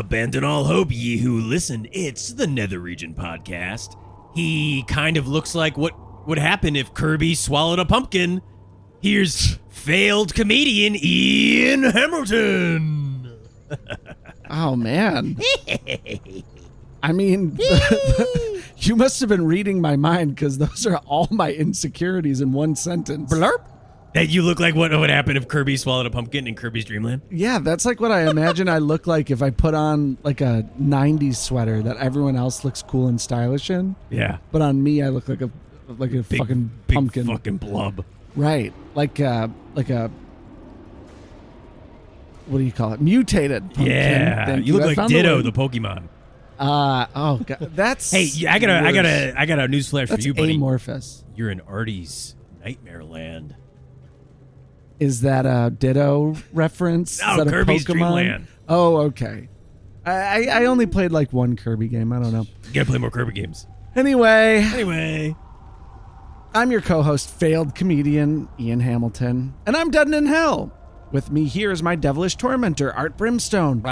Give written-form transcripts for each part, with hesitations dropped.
Abandon all hope, ye who listen. It's the Nether Region podcast. He kind of looks like what would happen if Kirby swallowed a pumpkin. Here's failed comedian Ian Hamilton. Oh, man. I mean, you must have been reading my mind because those are all my insecurities in one sentence. Blurp. That you look like what would happen if Kirby swallowed a pumpkin in Kirby's Dreamland? Yeah, that's like what I imagine I look like if I put on like a 90s sweater that everyone else looks cool and stylish in. Yeah. But on me, I look like a big, fucking big pumpkin. fucking blub. Right. Like a what do you call it? Mutated pumpkin. Yeah. Thank You look like Ditto, the the Pokemon. Oh god, that's Hey, I got a newsflash for you, buddy. Amorphous. You're in Artie's Nightmare Land. Is that a Ditto reference? No, Is that Kirby's a Pokemon? Dreamland. Oh, okay. I only played like one Kirby game. I don't know. You gotta play more Kirby games. Anyway, I'm your co-host, failed comedian Ian Hamilton, and I'm dead in hell. With me here is my devilish tormentor, Art Brimstone,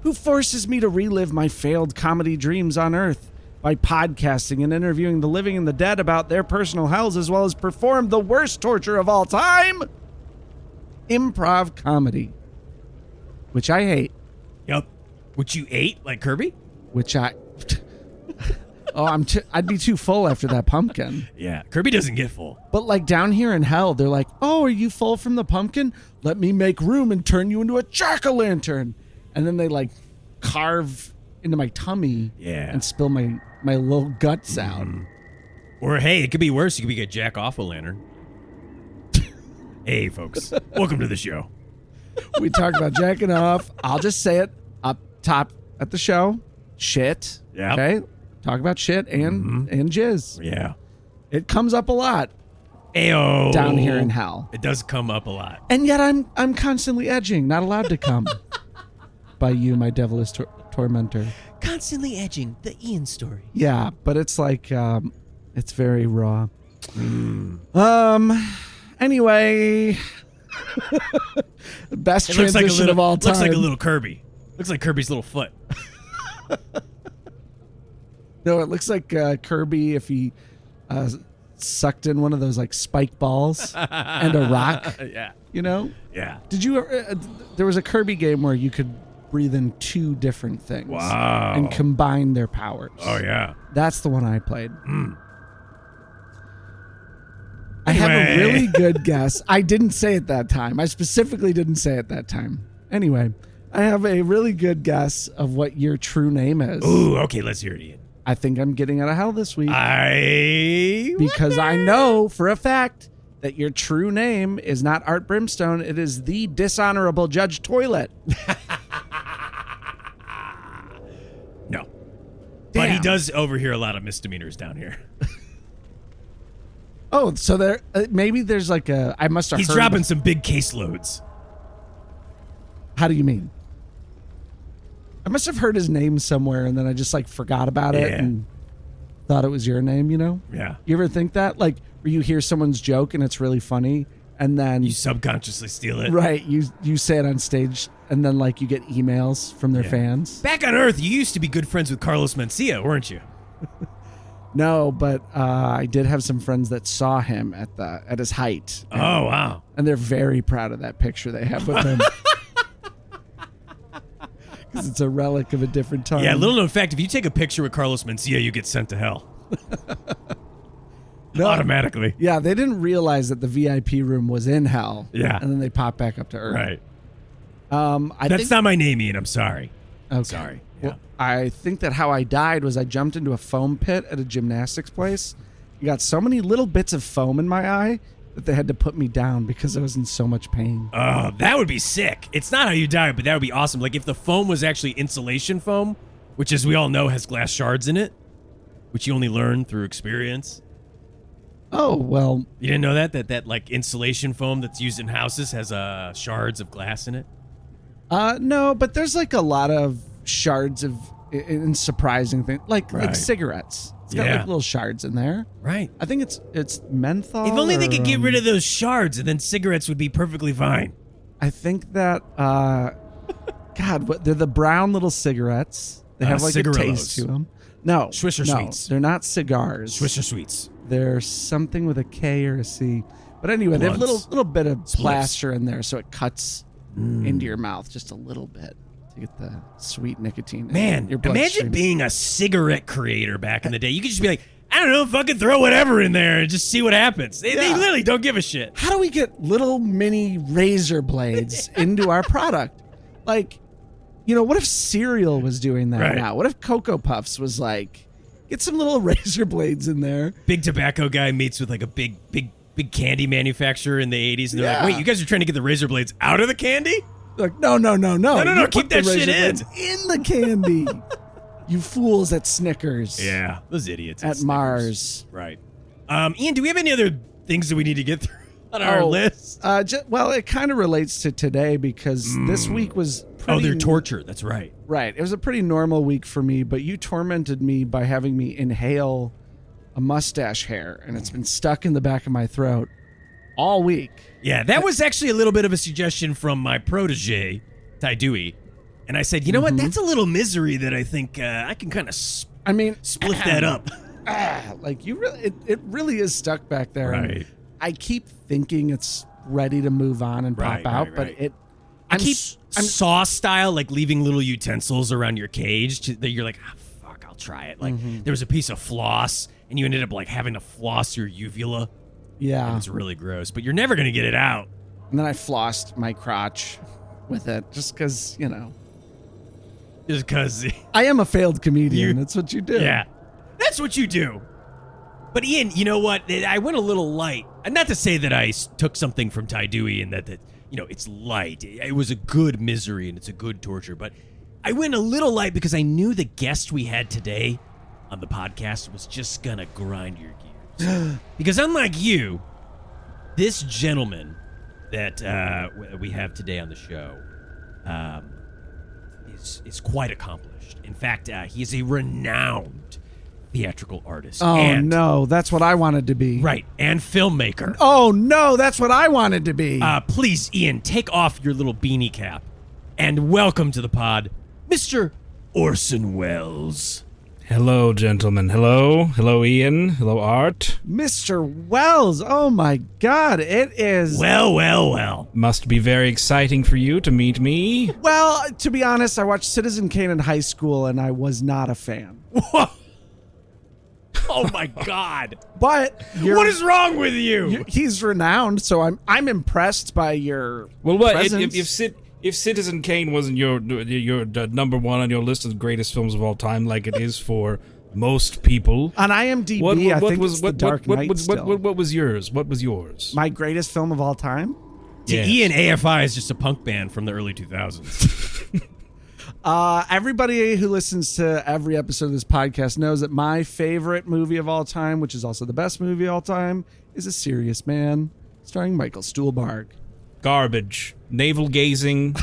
who forces me to relive my failed comedy dreams on Earth by podcasting and interviewing the living and the dead about their personal hells, as well as perform the worst torture of all time, improv comedy, which I hate. Yep. Which you ate like Kirby? Which I... I'd be too full after that pumpkin. Yeah, Kirby doesn't get full. But like down here in hell, they're like, oh, are you full from the pumpkin? Let me make room and turn you into a jack-o'-lantern. And then they like carve into my tummy and spill my little guts out. Or hey, it could be worse. You could be a jack-off-a-lantern. Hey, folks. Welcome to the show. We talk about jacking off. I'll just say it up top at the show. Shit. Yeah. Okay? Talk about shit and jizz. Yeah. It comes up a lot. Ayo. Down here in hell. It does come up a lot. And yet I'm constantly edging, not allowed to come. By you, my devilish tormentor. Constantly edging, the Ian story. Yeah, but it's like, it's very raw. Anyway. Best transition of all time. Looks like a little Kirby. Looks like Kirby's little foot. No, it looks like Kirby if he sucked in one of those like spike balls and a rock. Yeah. You know? Yeah. Did you ever, there was a Kirby game where you could breathe in two different things. Wow. And combine their powers. Oh, yeah. That's the one I played. I have a really good guess. I didn't say it that time. I specifically didn't say it that time. Anyway, I have a really good guess of what your true name is. Ooh, okay, let's hear it, Ian. I think I'm getting out of hell this week. Because wonder. I know for a fact that your true name is not Art Brimstone. It is the dishonorable Judge Toilet. No. But he does overhear a lot of misdemeanors down here. Oh, so there maybe there's like a... I must have He's heard dropping some big caseloads. How do you mean? I must have heard his name somewhere and then I just like forgot about it and thought it was your name, you know? Yeah. You ever think that? Like where you hear someone's joke and it's really funny and then... You subconsciously steal it. Right. You say it on stage and then like you get emails from their fans. Back on Earth, you used to be good friends with Carlos Mencia, weren't you? No, but I did have some friends that saw him at his height. Oh, wow. And they're very proud of that picture they have with him. Because it's a relic of a different time. Yeah, little known fact, if you take a picture with Carlos Mencia, you get sent to hell. No, automatically. Yeah, they didn't realize that the VIP room was in hell. Yeah. And then they pop back up to Earth. Right. I That's think, not my name, Ian. I'm sorry. okay. Sorry. Well, I think that how I died was I jumped into a foam pit at a gymnastics place. You got so many little bits of foam in my eye that they had to put me down because I was in so much pain. Oh, that would be sick. It's not how you die, but that would be awesome. Like if the foam was actually insulation foam, which as we all know has glass shards in it, which you only learn through experience. Oh, well. You didn't know that like insulation foam that's used in houses has shards of glass in it? No, but there's like a lot of shards of in surprising things, like cigarettes. It's got like little shards in there. Right. I think it's menthol. If only they could get rid of those shards and then cigarettes would be perfectly fine. I think that God, they're the brown little cigarettes. They have like a taste to them. No, Swisher Sweets. They're not cigars. Swisher Sweets. They're something with a K or a C. But anyway, they have a little bit of plaster in there, so it cuts into your mouth just a little bit to get the sweet nicotine. Man, in your imagine being a cigarette creator back in the day. You could just be like, I don't know, fucking throw whatever in there and just see what happens. They literally don't give a shit. How do we get little mini razor blades into our product? Like, what if cereal was doing that now? What if Cocoa Puffs was like, get some little razor blades in there? Big tobacco guy meets with like a big candy manufacturer in the 80s, and they're like, wait, you guys are trying to get the razor blades out of the candy? Like, no, keep that shit in the candy. You fools at Snickers. Yeah, those idiots at Mars. Right. Ian, do we have any other things that we need to get through on our list? Well, it kind of relates to today because this week was their torture. That's right. Right. It was a pretty normal week for me, but you tormented me by having me inhale a mustache hair, and it's been stuck in the back of my throat all week. Yeah, that was actually a little bit of a suggestion from my protege, Ty Dewey. And I said, you know what? That's a little misery that I think I can kind of split that up. Like it really is stuck back there. Right. And I keep thinking it's ready to move on and pop out, but I'm Saw style, like leaving little utensils around your cage that you're like, fuck, I'll try it. Like there was a piece of floss and you ended up like having to floss your uvula. Yeah. And it's really gross, but you're never going to get it out. And then I flossed my crotch with it just because, Just because I am a failed comedian. That's what you do. Yeah, that's what you do. But Ian, you know what? I went a little light. And not to say that I took something from Ty Dewey and that it's light. It was a good misery and it's a good torture. But I went a little light because I knew the guest we had today on the podcast was just going to grind your gears. Because unlike you, this gentleman that we have today on the show is quite accomplished. In fact, he is a renowned theatrical artist. Oh, no, that's what I wanted to be. Right, and filmmaker. Oh, no, that's what I wanted to be. Please, Ian, take off your little beanie cap and welcome to the pod, Mr. Orson Welles. Hello, gentlemen. Hello, Ian. Hello, Art. Mr. Welles, oh my God, it is... Well. Must be very exciting for you to meet me. Well, to be honest, I watched Citizen Kane in high school, and I was not a fan. Whoa. Oh my God! But what is wrong with you? He's renowned, so I'm impressed by your presence. If Citizen Kane wasn't your number one on your list of the greatest films of all time, like it is for most people, on IMDb, I think it's The Dark Knight. What was yours? What was yours? My greatest film of all time? Yes. Ian, AFI is just a punk band from the early 2000s. Everybody who listens to every episode of this podcast knows that my favorite movie of all time, which is also the best movie of all time, is A Serious Man, starring Michael Stuhlbarg. Garbage. Navel-gazing.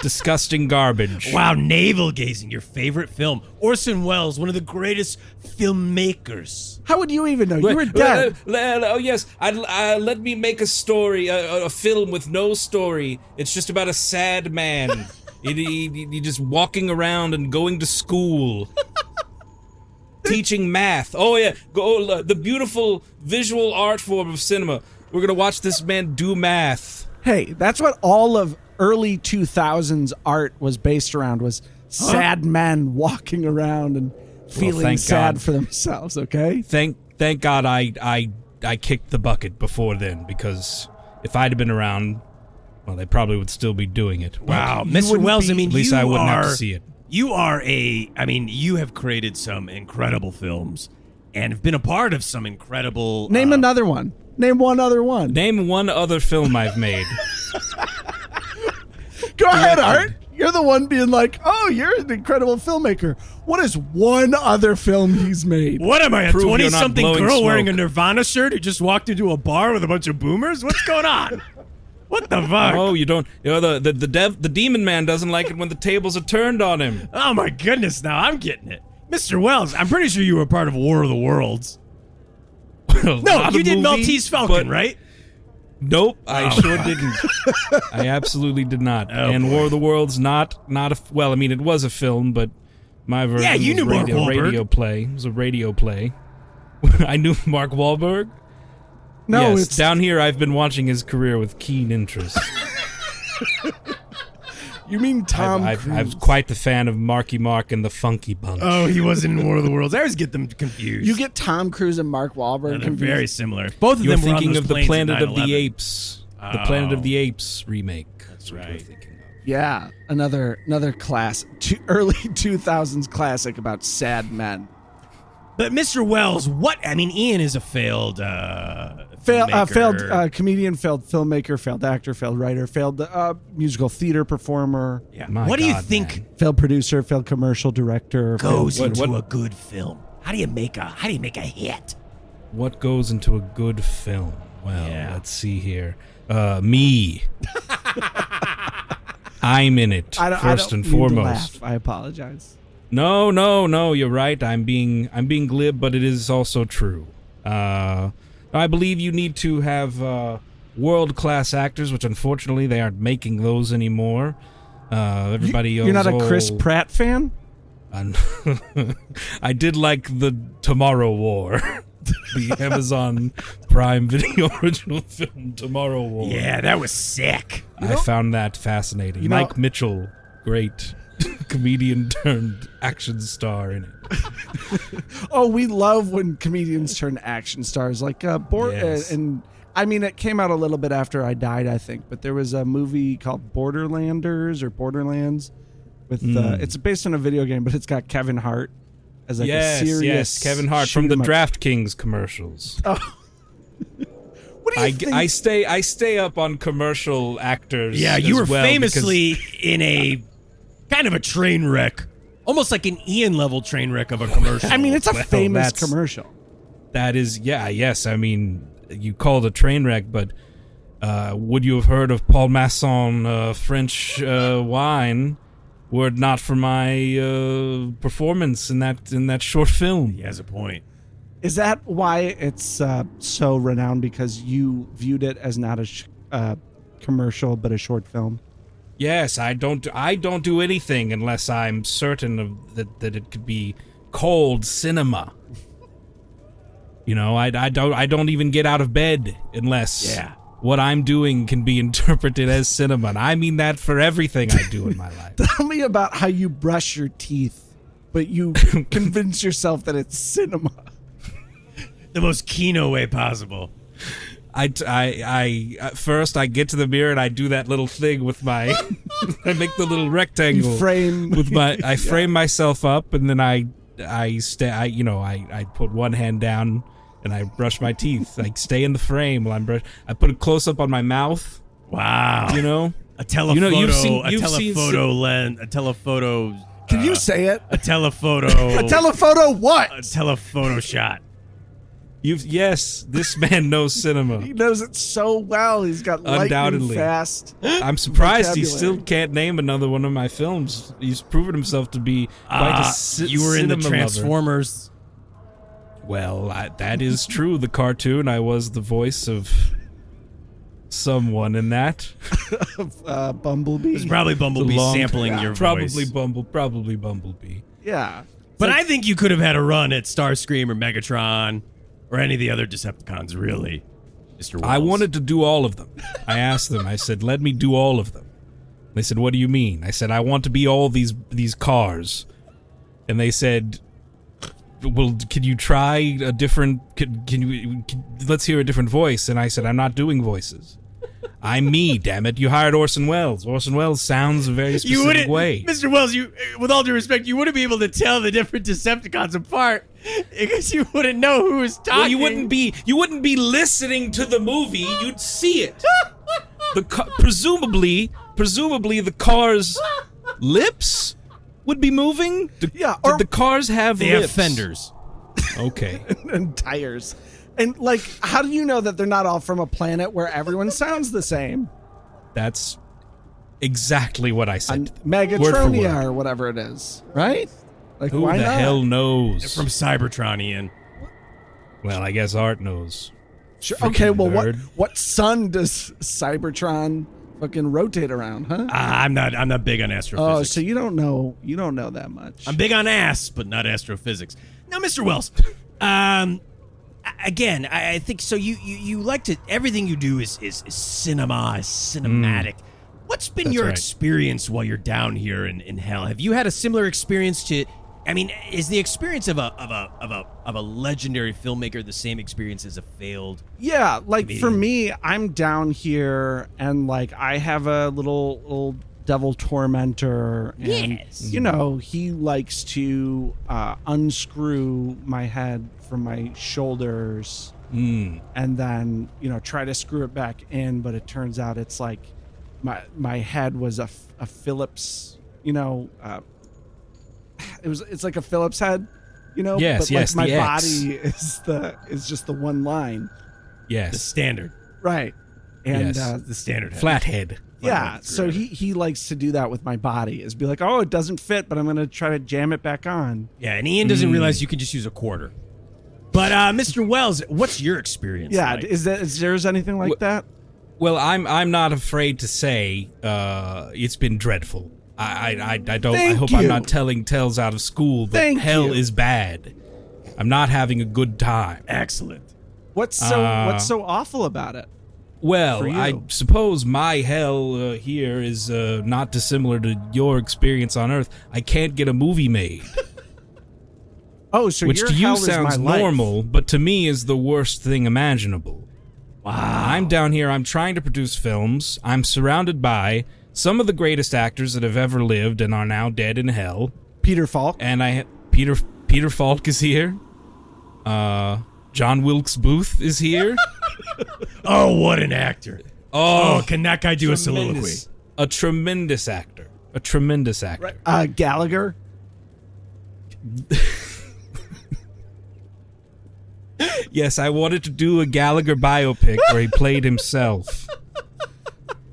Disgusting garbage. Wow, navel-gazing, your favorite film. Orson Welles, one of the greatest filmmakers. How would you even know? You were dead. Oh, yes. Let me make a story, a film with no story. It's just about a sad man. He just walking around and going to school. Teaching math. Oh, yeah. The beautiful visual art form of cinema. We're going to watch this man do math. Hey, that's what all of early 2000s art was based around, was sad men walking around and feeling sad for themselves, okay? Thank God I kicked the bucket before then, because if I'd have been around, well, they probably would still be doing it. Wow, Mr. Wells, I mean, at least I wouldn't have to see it. You have created some incredible films and have been a part of some incredible... Name another one. Name one other one. Name one other film I've made. Go ahead, Art. You're the one being like, oh, you're an incredible filmmaker. What is one other film he's made? What am I, a 20-something girl wearing a Nirvana shirt who just walked into a bar with a bunch of boomers? What's going on? What the fuck? Oh, you don't... the demon man doesn't like it when the tables are turned on him. Oh, my goodness, now I'm getting it. Mr. Wells, I'm pretty sure you were part of War of the Worlds. No, you did Maltese Falcon, right? Nope, I sure didn't. I absolutely did not. And War of the Worlds not a well. I mean, it was a film, but my version Yeah, you was knew Mark Wahlberg. radio play. It was a radio play. I knew Mark Wahlberg. No, yes, it's down here. I've been watching his career with keen interest. You mean Tom Cruise? I'm quite the fan of Marky Mark and the Funky Bunch. Oh, he wasn't in War of the Worlds. I always get them confused. You get Tom Cruise and Mark Wahlberg They're confused. very similar. Both of You're them were on thinking those of the planes Planet at of the 9/11. Apes. The Planet of the Apes remake. That's what right. you're thinking of. Yeah, another class, early 2000s classic about sad men. But Mr. Wells, what? I mean, Ian is a failed Failed filmmaker. comedian, failed filmmaker, failed actor, failed writer, failed musical theater performer, Yeah. My What do you God, think man. failed producer, failed commercial director. goes failed- into a good film? How do you make a hit? What goes into a good film? Well, Yeah. let's see here. Me. I'm in it, I first don't and mean to foremost. laugh. I apologize. No, you're right. I'm being glib, but it is also true. I believe you need to have world-class actors, which unfortunately they aren't making those anymore. Everybody else. You're not a Chris Pratt fan? I did like the Tomorrow War, the Amazon Prime Video original film Tomorrow War. Yeah, that was sick. I found that fascinating. Mike Mitchell, great comedian turned action star in it. Oh, we love when comedians turn action stars, like Yes. and I mean, it came out a little bit after I died, I think, but there was a movie called Borderlanders or Borderlands with it's based on a video game, but it's got Kevin Hart as like a serious Kevin Hart from the DraftKings commercials. Oh. What do you think? I stay up on commercial actors. Yeah, you were as well famously in a kind of a train wreck, almost like an Ian level train wreck of a commercial. I mean, it's a Well, famous that's- commercial. that is yes. I mean, you call it a train wreck, but would you have heard of Paul Masson French wine? Were it not for my performance in that short film. He has a point. Is that why it's so renowned? Because you viewed it as not a commercial, but a short film? Yes, I don't do anything unless I'm certain of that it could be called cinema. You know, I don't even get out of bed unless what I'm doing can be interpreted as cinema. And I mean that for everything I do in my life. Tell me about how you brush your teeth, but you convince yourself that it's cinema. The most Kino way possible. I first I get to the mirror and I do that little thing with my I make the little rectangle You frame with my I frame myself up, and then I put one hand down and I brush my teeth. I stay in the frame while I'm I put a close up on my mouth. Wow. You know? A telephoto, you've seen a telephoto. Can you say it? A telephoto. A telephoto what? A telephoto shot. Yes, this man knows cinema. He knows it so well. He's got lightning Undoubtedly. fast. I'm surprised he vocabulary. still can't name another one of my films. He's proven himself to be quite a You were in the cinema lover. Transformers. Well, that is true. The cartoon, I was the voice of someone in that. Bumblebee. It's probably Bumblebee Long- sampling your probably voice. Probably Bumblebee. Yeah. But I think you could have had a run at Starscream or Megatron or any of the other Decepticons, really, Mr. Wells. I wanted to do all of them. I asked them. I said, "Let me do all of them." They said, "What do you mean?" I said, "I want to be all these cars." And they said, "Well, can you try a different? Let's hear a different voice." And I said, "I'm not doing voices. I'm me. Damn it! You hired Orson Welles. Orson Welles sounds a very You specific wouldn't, way." Mr. Wells. You, with all due respect, you wouldn't be able to tell the different Decepticons apart because you wouldn't know who was talking. Well, you wouldn't be listening to the movie. You'd see it. Presumably the car's lips would be moving. Yeah, Did or- the cars have They lips? have fenders. Okay. And tires. And, like, how do you know that they're not all from a planet where everyone sounds the same? That's exactly what I said. to them. Megatronia word. or whatever it is, right? Like, Who why the not? hell knows? From Cybertron, Ian. Well, I guess Art knows. Sure. Freaking Okay, well, nerd. what sun does Cybertron fucking rotate around, huh? I'm not big on astrophysics. Oh, so you don't know that much. I'm big on ass, but not astrophysics. Now, Mr. Wells, again, I think so. You like to everything you do is cinema, is cinematic. What's been That's your right. experience while you're down here in hell? Have you had a similar experience to? I mean, is the experience of a legendary filmmaker the same experience as a failed? Yeah, like for comedian? me, I'm down here and like I have a little devil tormentor, and Yes. you know, he likes to unscrew my head from my shoulders and then, you know, try to screw it back in, but it turns out it's like my head was a Phillips, you know, it's like a Phillips head, you know, Yes, but yes, like my the X. body is just the one line. The Yes. standard, Right. And Yes. the standard head. Flathead. yeah, so he likes to do that with my body, is be like, oh, it doesn't fit, but I'm going to try to jam it back on. Yeah, and Ian doesn't realize you can just use a quarter. But Mr. Wells, what's your experience? Yeah, like? is there anything like that? Well, I'm not afraid to say it's been dreadful. I don't. Thank I hope you. I'm not telling tales out of school, but Thank hell you. is bad. I'm not having a good time. Excellent. What's so awful about it? Well, For you. I suppose my hell here is not dissimilar to your experience on Earth. I can't get a movie made, Oh, so which your to you hell is sounds my life. normal, but to me is the worst thing imaginable. Wow. I'm down here. I'm trying to produce films. I'm surrounded by some of the greatest actors that have ever lived and are now dead in hell. Peter Falk. And Peter Falk is here. John Wilkes Booth is here. Oh, what an actor. Oh, can that guy do a soliloquy? tremendous. A tremendous actor. A tremendous actor. Gallagher. Yes, I wanted to do a Gallagher biopic where he played himself.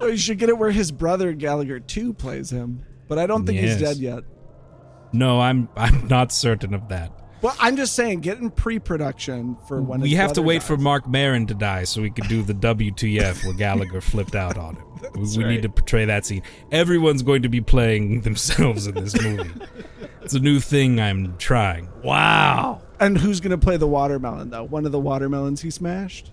Oh, you should get it where his brother Gallagher 2 plays him, but I don't think he's Yes. dead yet. No, I'm not certain of that. Well, I'm just saying, get in pre-production for when We his have to brother wait dies. for Mark Maron to die so we can do the WTF where Gallagher flipped out on him. We right. need to portray that scene. Everyone's going to be playing themselves in this movie. It's a new thing I'm trying. Wow. And who's going to play the watermelon, though? One of the watermelons he smashed?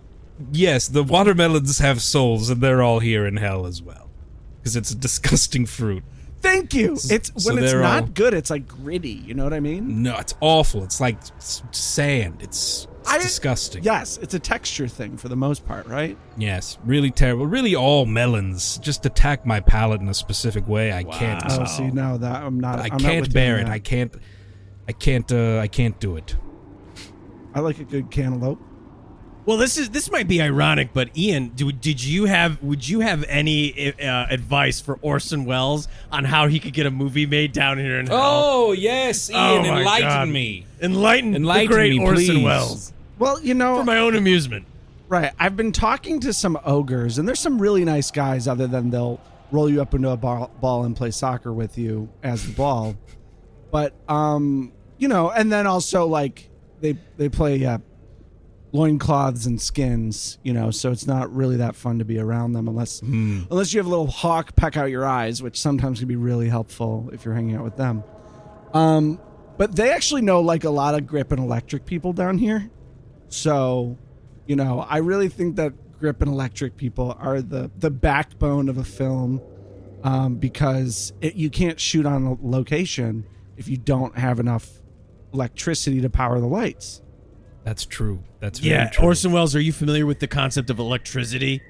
Yes, the watermelons have souls, and they're all here in hell as well. Because it's a disgusting fruit. Thank you. It's so when it's they're not all- good, it's like gritty. You know what I mean? No, it's awful. It's like sand. It's disgusting. Yes, it's a texture thing for the most part, right? Yes, really terrible. Really, all melons just attack my palate in a specific way. I can't. Oh, see, no, that I'm not. I I'm not can't with you bear on it. that. I can't do it. I like a good cantaloupe. Well, this might be ironic, but Ian, would you have any advice for Orson Welles on how he could get a movie made down here in hell? Oh yes, Ian, Oh, my enlighten God. me. Enlighten the great me, Orson please. Welles Well, you know, for my own amusement. right. I've been talking to some ogres, and there's some really nice guys. Other than they'll roll you up into a ball and play soccer with you as the ball, but you know, and then also like they play loincloths and skins, you know, so it's not really that fun to be around them unless you have a little hawk peck out your eyes, which sometimes can be really helpful if you're hanging out with them. But they actually know like a lot of grip and electric people down here. So, you know, I really think that grip and electric people are the backbone of a film, because you can't shoot on a location if you don't have enough electricity to power the lights. That's true. That's very Yeah, true. Orson Welles, are you familiar with the concept of electricity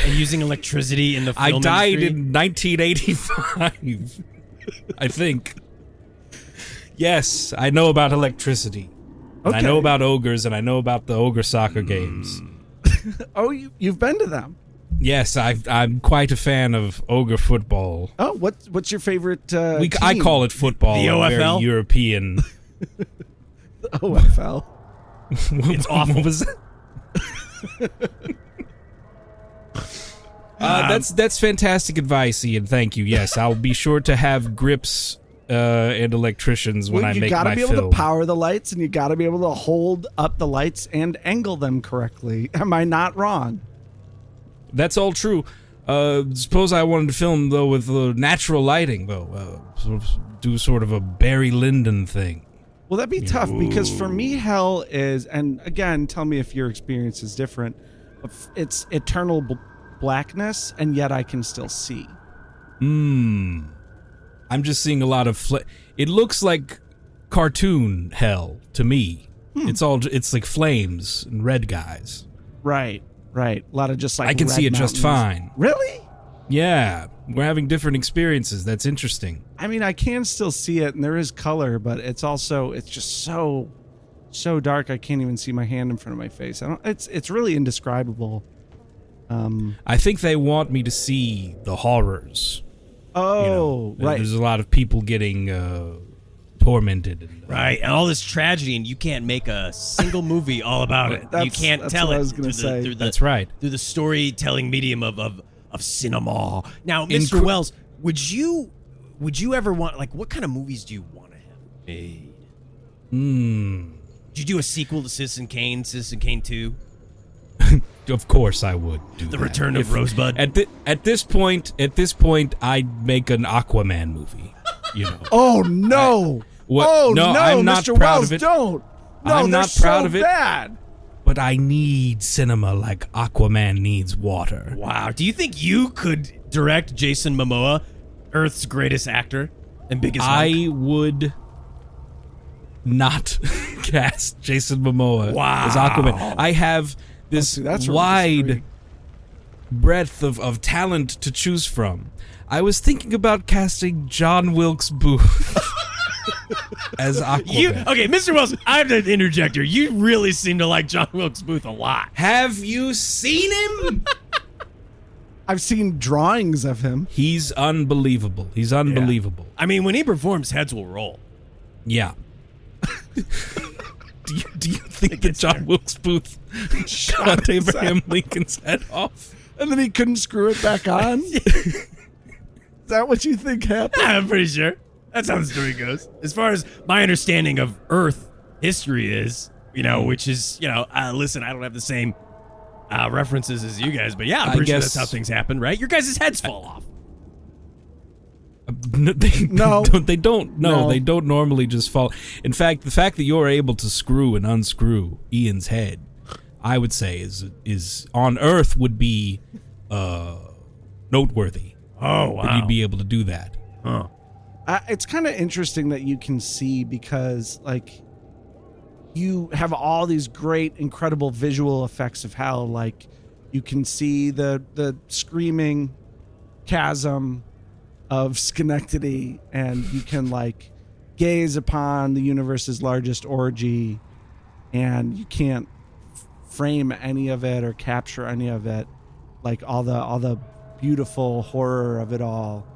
and using electricity in the film I died industry? in 1985. I think. Yes, I know about electricity. And I Okay. know about ogres, and I know about the ogre soccer games. Oh, you've been to them. Yes, I'm quite a fan of ogre football. Oh, what's your favorite I team? call it football. The I'm OFL? very European. OFL. It's awful. What was that? That's fantastic advice, Ian. Thank you. Yes, I'll be sure to have grips and electricians when I make my film. You gotta be able to power the lights, and you gotta be able to hold up the lights and angle them correctly. Am I not wrong? That's all true. Suppose I wanted to film, though, with natural lighting, though. Do sort of a Barry Lyndon thing. Well, that'd be tough, because for me, hell is, and again, tell me if your experience is different, it's eternal blackness, and yet I can still see. I'm just seeing a lot of it looks like cartoon hell to me. It's like flames and red guys. Right. A lot of just like I can see it mountains. just fine. Really? Yeah, we're having different experiences. That's interesting. I mean, I can still see it, and there is color, but it's just so dark I can't even see my hand in front of my face. It's really indescribable. I think they want me to see the horrors. Oh, right. There's a lot of people getting tormented. Right, and all this tragedy, and you can't make a single movie all about it. You can't tell what it. I was gonna say. That's right. Through the storytelling medium of cinema. Now, Mr. Wells, would you ever want, like, what kind of movies do you want to have made? Would you do a sequel to Citizen Kane 2? Of course I would do The that. Return of Rosebud? At this point, I'd make an Aquaman movie. You know. Oh no! No, I'm not Mr. proud Wells, of it. don't. No, I'm not they're proud so of it. Bad. But I need cinema like Aquaman needs water. Wow. Do you think you could direct Jason Momoa, Earth's greatest actor and biggest hunk? I would not cast Jason Momoa as Aquaman. I have this wide breadth of talent to choose from. I was thinking about casting John Wilkes Booth as Aquaman. Okay, Mr. Wells, I have to interject here. You really seem to like John Wilkes Booth a lot. Have you seen him? I've seen drawings of him. He's unbelievable. He's unbelievable. I mean, when he performs, heads will roll. Yeah. Do you think that John Wilkes Booth cut Abraham Lincoln's head off? And then he couldn't screw it back on? Is that what you think happened? I'm pretty sure. That's how the story goes. As far as my understanding of Earth history is, which is, listen, I don't have the same references as you guys, but yeah, I'm pretty sure that's how things happen, right? Your guys' heads fall off. They don't normally just fall. In fact, the fact that you're able to screw and unscrew Ian's head, I would say is on Earth would be noteworthy. Oh, wow. That you'd be able to do that. Huh. It's kind of interesting that you can see, because like you have all these great, incredible visual effects of hell. Like you can see the screaming chasm of Schenectady, and you can like gaze upon the universe's largest orgy, and you can't frame any of it or capture any of it, like all the beautiful horror of it all,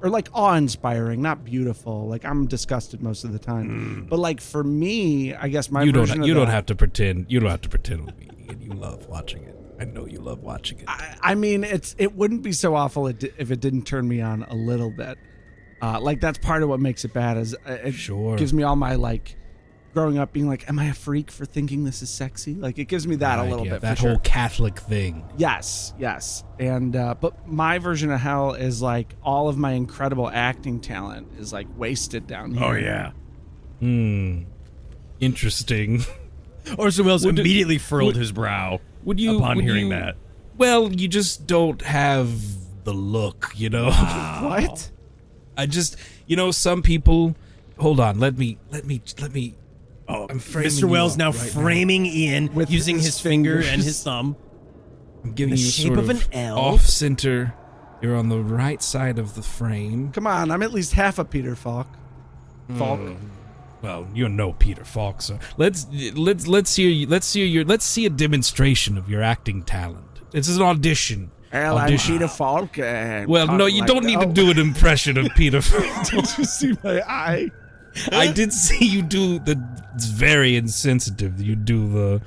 or like awe-inspiring, not beautiful. Like I'm disgusted most of the time, but like for me, I guess my version you don't have to pretend with me. You love watching it. I know you love watching it. I mean, it wouldn't be so awful if it didn't turn me on a little bit. Like that's part of what makes it bad, is it gives me all my like growing up being like, am I a freak for thinking this is sexy? Like it gives me that a little bit. That for whole sure. Catholic thing. Yes. And but my version of hell is like all of my incredible acting talent is like wasted down here. Oh yeah. Interesting. Orson Welles immediately furled his brow upon hearing that. Well, you just don't have the look, Wow. What? I just, some people. Hold on. Let me. Oh, I'm framing Mr. Wells you now right framing Ian with using his finger and his thumb. I'm giving the you shape sort of an L. off center. You're on the right side of the frame. Come on, I'm at least half a Peter Falk. Well, you're no Peter Falk, so let's see a demonstration of your acting talent. This is an audition. Well, I'm Peter Falk. Well, no, you don't need to do an impression of Peter Falk. Did you see my eye? I did see you do it's very insensitive. You do the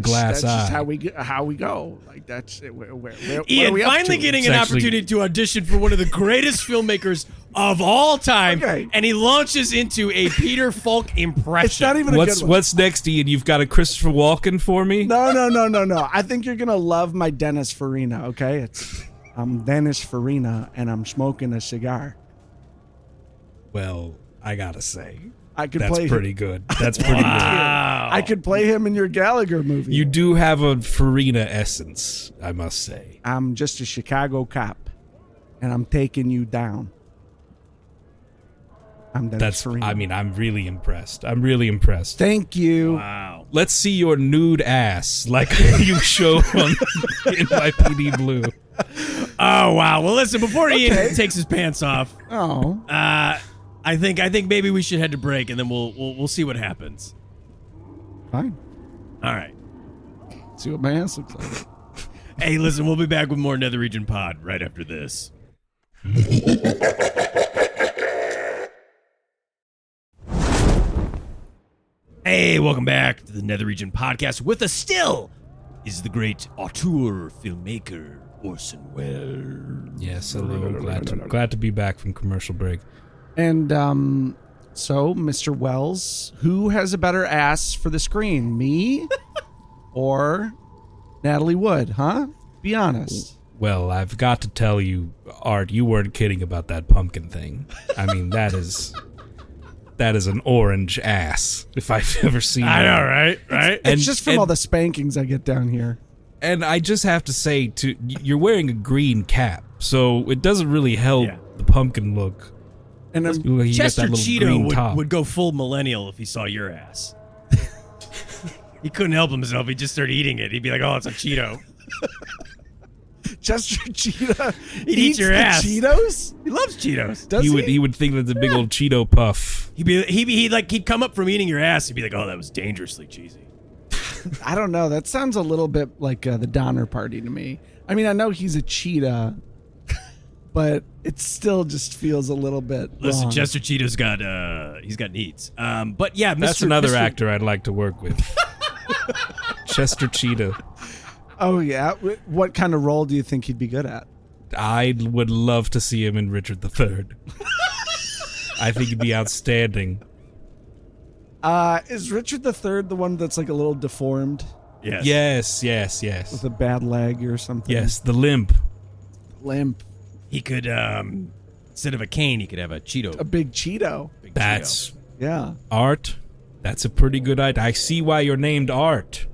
glass that's eye. just how we go. Like that's where Ian are we up finally to? getting It's an actually- opportunity to audition for one of the greatest filmmakers of all time, Okay. and he launches into a Peter Falk impression. It's not even a good one. What's next, Ian? You've got a Christopher Walken for me? No. I think you're gonna love my Dennis Farina. Okay, I'm Dennis Farina, and I'm smoking a cigar. Well, I gotta say, I could that's play pretty good. That's pretty good. Wow. I could play him in your Gallagher movie. You do have a Farina essence, I must say. I'm just a Chicago cop, and I'm taking you down. I'm Dennis Farina. I'm really impressed. I'm really impressed. Thank you. Wow. Let's see your nude ass, like you show on in my PD Blue. Oh wow. Well, listen. Before Ian takes his pants off, Oh, I think maybe we should head to break, and then we'll see what happens. fine. All right. See what my ass looks like. Hey, listen. We'll be back with more Nether Region Pod right after this. Hey, welcome back to the Nether Region Podcast. With us still is the great auteur, filmmaker, Orson Welles. Yes, hello. Glad to be back from commercial break. And so, Mr. Wells, who has a better ass for the screen, me or Natalie Wood? Huh? Be honest. Well, I've got to tell you, Art, you weren't kidding about that pumpkin thing. I mean, that is an orange ass, if I've ever seen I one. know, right? Right? It's just from all the spankings I get down here. And I just have to say, you're wearing a green cap, so it doesn't really help Yeah. the pumpkin look. And I'm, You got Chester that little green Cheeto top. would go full millennial if he saw your ass. He couldn't help himself. He'd just start eating it. He'd be like, "Oh, it's a Cheeto." Chester Cheetah He'd eat eats your the ass. Cheetos? He loves Cheetos. Does He would think that's a big old Cheeto puff. He'd come up from eating your ass. He'd be like, "Oh, that was dangerously cheesy." I don't know. That sounds a little bit like the Donner Party to me. I mean, I know he's a cheetah, but it still just feels a little bit Listen, wrong. Chester Cheeto's got he's got needs. But yeah, That's Mr. another Mr. actor I'd like to work with. Chester Cheetah. Oh, yeah? What kind of role do you think he'd be good at? I would love to see him in Richard III. I think he'd be outstanding. Is Richard III the one that's like a little deformed Yes. Yes. with a bad leg or something? Yes, the limp. Limp. He could instead of a cane, he could have a Cheeto. A big Cheeto. Big That's Yeah. Art. That's a pretty good idea. I see why you're named Art.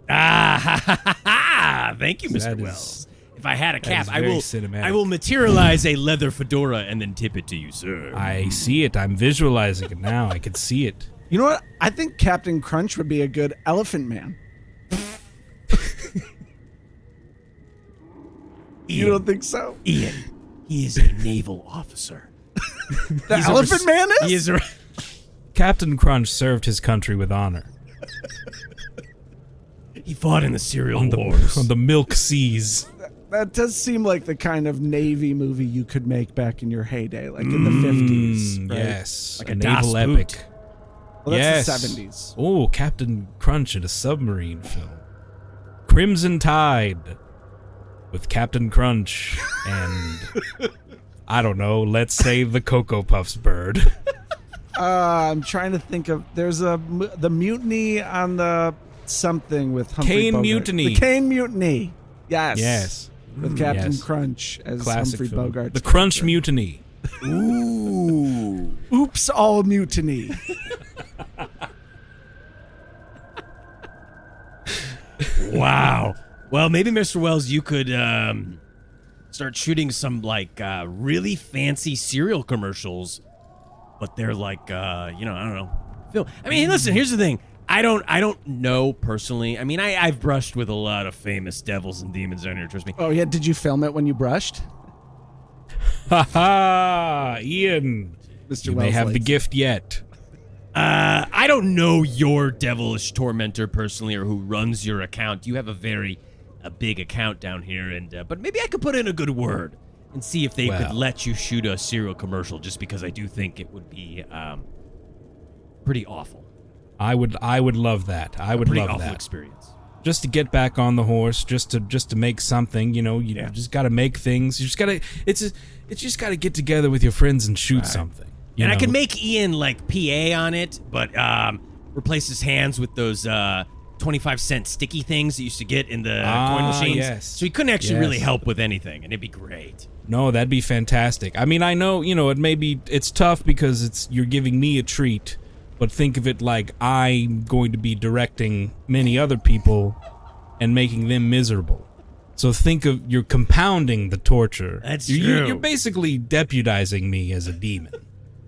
Cheeto. Thank you, Mr. That is- Wells. If I had a that cap, is I very will. cinematic. I will materialize a leather fedora and then tip it to you, sir. I see it. I'm visualizing it now. I can see it. You know what? I think Captain Crunch would be a good Elephant Man. You don't think so? Ian, he is a naval officer. The Elephant Man is? He is a, Captain Crunch served his country with honor he fought in the cereal on wars. the milk seas. That does seem like the kind of Navy movie you could make back in your heyday, like in the 50s. Right? Yes, Like a a naval Das epic. Boot. Well, that's yes. the 70s. Oh, Captain Crunch in a submarine film. Crimson Tide with Captain Crunch and I don't know, let's say the Cocoa Puffs bird. I'm trying to think of. There's the mutiny on the something with Humphrey Cane Bogart. Mutiny. The Cane Mutiny. Yes. Yes. With Captain Yes. Crunch as Classic Humphrey film. Bogart. The Crunch Mutiny. Ooh. Oops, all mutiny. Wow. Well, maybe Mr. Wells, you could start shooting some like really fancy cereal commercials, but they're like I don't know. Phil, I mean, listen. Here's the thing. I don't know personally. I mean, I've brushed with a lot of famous devils and demons on here. Trust me. Oh yeah, did you film it when you brushed? Ha ha! Ian, Mr. you may Wells have the likes gift yet. I don't know your devilish tormentor personally, or who runs your account. You have a big account down here, and but maybe I could put in a good word and see if they could Well. let you shoot a serial commercial. Just because I do think it would be pretty awful. I would love that. I would Pretty love awful that. experience. Just to get back on the horse, just to make something, you just got to make things. You just got to just got to get together with your friends and shoot something. And I can make Ian like PA on it, but replace his hands with those 25-cent sticky things that you used to get in the coin machines. Yes. So he couldn't actually really help with anything, and it'd be great. No, that'd be fantastic. I mean, I know, it's tough because you're giving me a treat, but think of it like I'm going to be directing many other people and making them miserable. So you're compounding the torture. That's true. You're basically deputizing me as a demon.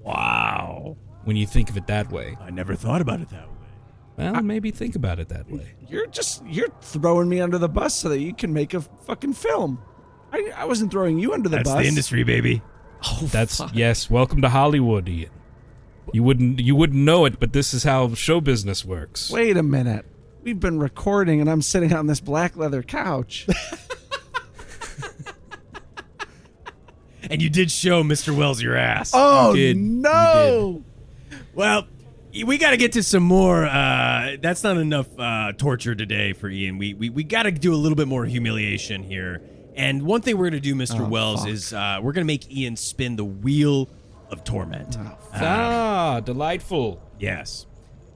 Wow. When you think of it that way. I never thought about it that way. Well, maybe think about it that way. You're throwing me under the bus so that you can make a fucking film. I wasn't throwing you under the bus. That's the industry, baby. Oh, fuck. Yes, welcome to Hollywood, Ian. You wouldn't know it, but this is how show business works. Wait a minute. We've been recording and I'm sitting on this black leather couch. And you did show Mr. Wells your ass. Oh, You did. no. Well, we got to get to some more. That's not enough torture today for Ian. We got to do a little bit more humiliation here. And one thing we're going to do, Mr. Wells, is we're going to make Ian spin the wheel of torment. Delightful. Yes.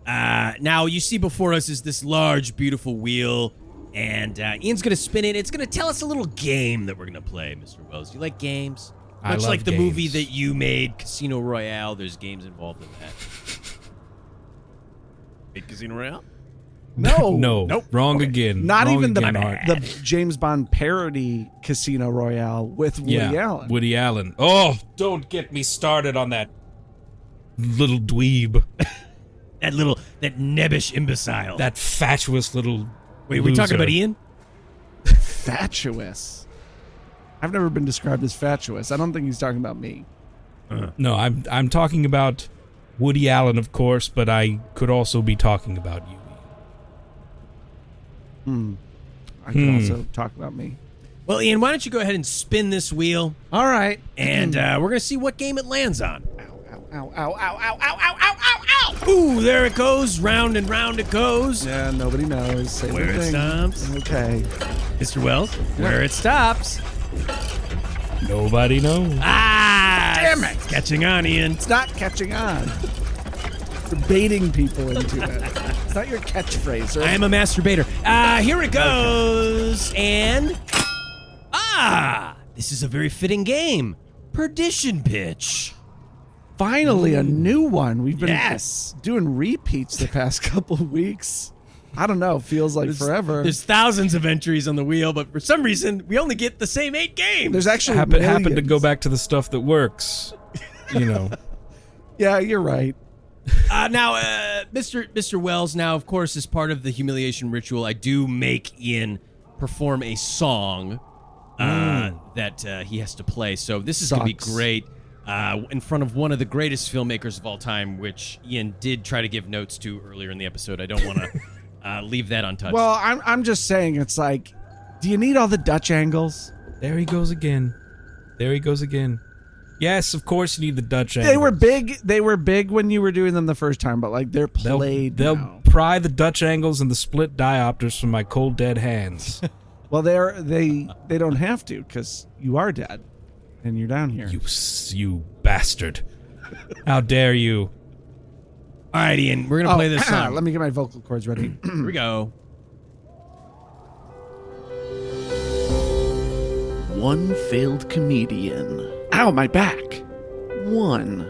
Now, you see before us is this large, beautiful wheel. And Ian's going to spin it. It's going to tell us a little game that we're going to play, Mr. Wells. Do you like games? I Much love like the games. movie that you made, Casino Royale, there's games involved in that. Made Casino Royale? No. No. Nope. Wrong Okay. again. Not Wrong even again, Art. the James Bond parody Casino Royale with Woody Allen. Woody Allen. Oh, don't get me started on that little dweeb. That nebbish imbecile. That fatuous little Wait, we talking about Ian? Fatuous. I've never been described as fatuous. I don't think he's talking about me. No, I'm talking about Woody Allen, of course, but I could also be talking about you. I can also talk about me. Well, Ian, why don't you go ahead and spin this wheel, All right. and we're going to see what game it lands on. Ow, ow, ow, ow, ow, ow, ow, ow, ow, ow. Ooh, there it goes. Round and round it goes. Yeah, nobody knows. Say Where the it thing. stops. Okay. Mr. Wells, where it stops. Nobody knows. Ah! Damn it. It's catching on, Ian. It's not catching on. You're baiting people into it. It's not your catchphrase. Sir. I am a masturbator. Here it goes. And... this is a very fitting game. Perdition Pitch. Finally, a new one. We've been Yes. doing repeats the past couple weeks. I don't know. Feels like forever. There's thousands of entries on the wheel, but for some reason, we only get the same 8 games. There's actually Happen to millions. go back to the stuff that works. Yeah, you're right. Now, Mr. Wells, now, of course, as part of the humiliation ritual, I do make Ian perform a song that he has to play. So this is going to be great in front of one of the greatest filmmakers of all time, which Ian did try to give notes to earlier in the episode. I don't want to leave that untouched. Well, I'm just saying, it's like, do you need all the Dutch angles? There he goes again. Yes, of course you need the Dutch angles. They were big when you were doing them the first time, but like they're played They'll now. pry the Dutch angles and the split diopters from my cold dead hands. Well, they don't have to because you are dead and you're down here. You bastard. How dare you? all right, Ian, we're going to play this song. Let me get my vocal cords ready. Here we go. One failed comedian. Ow, my back. One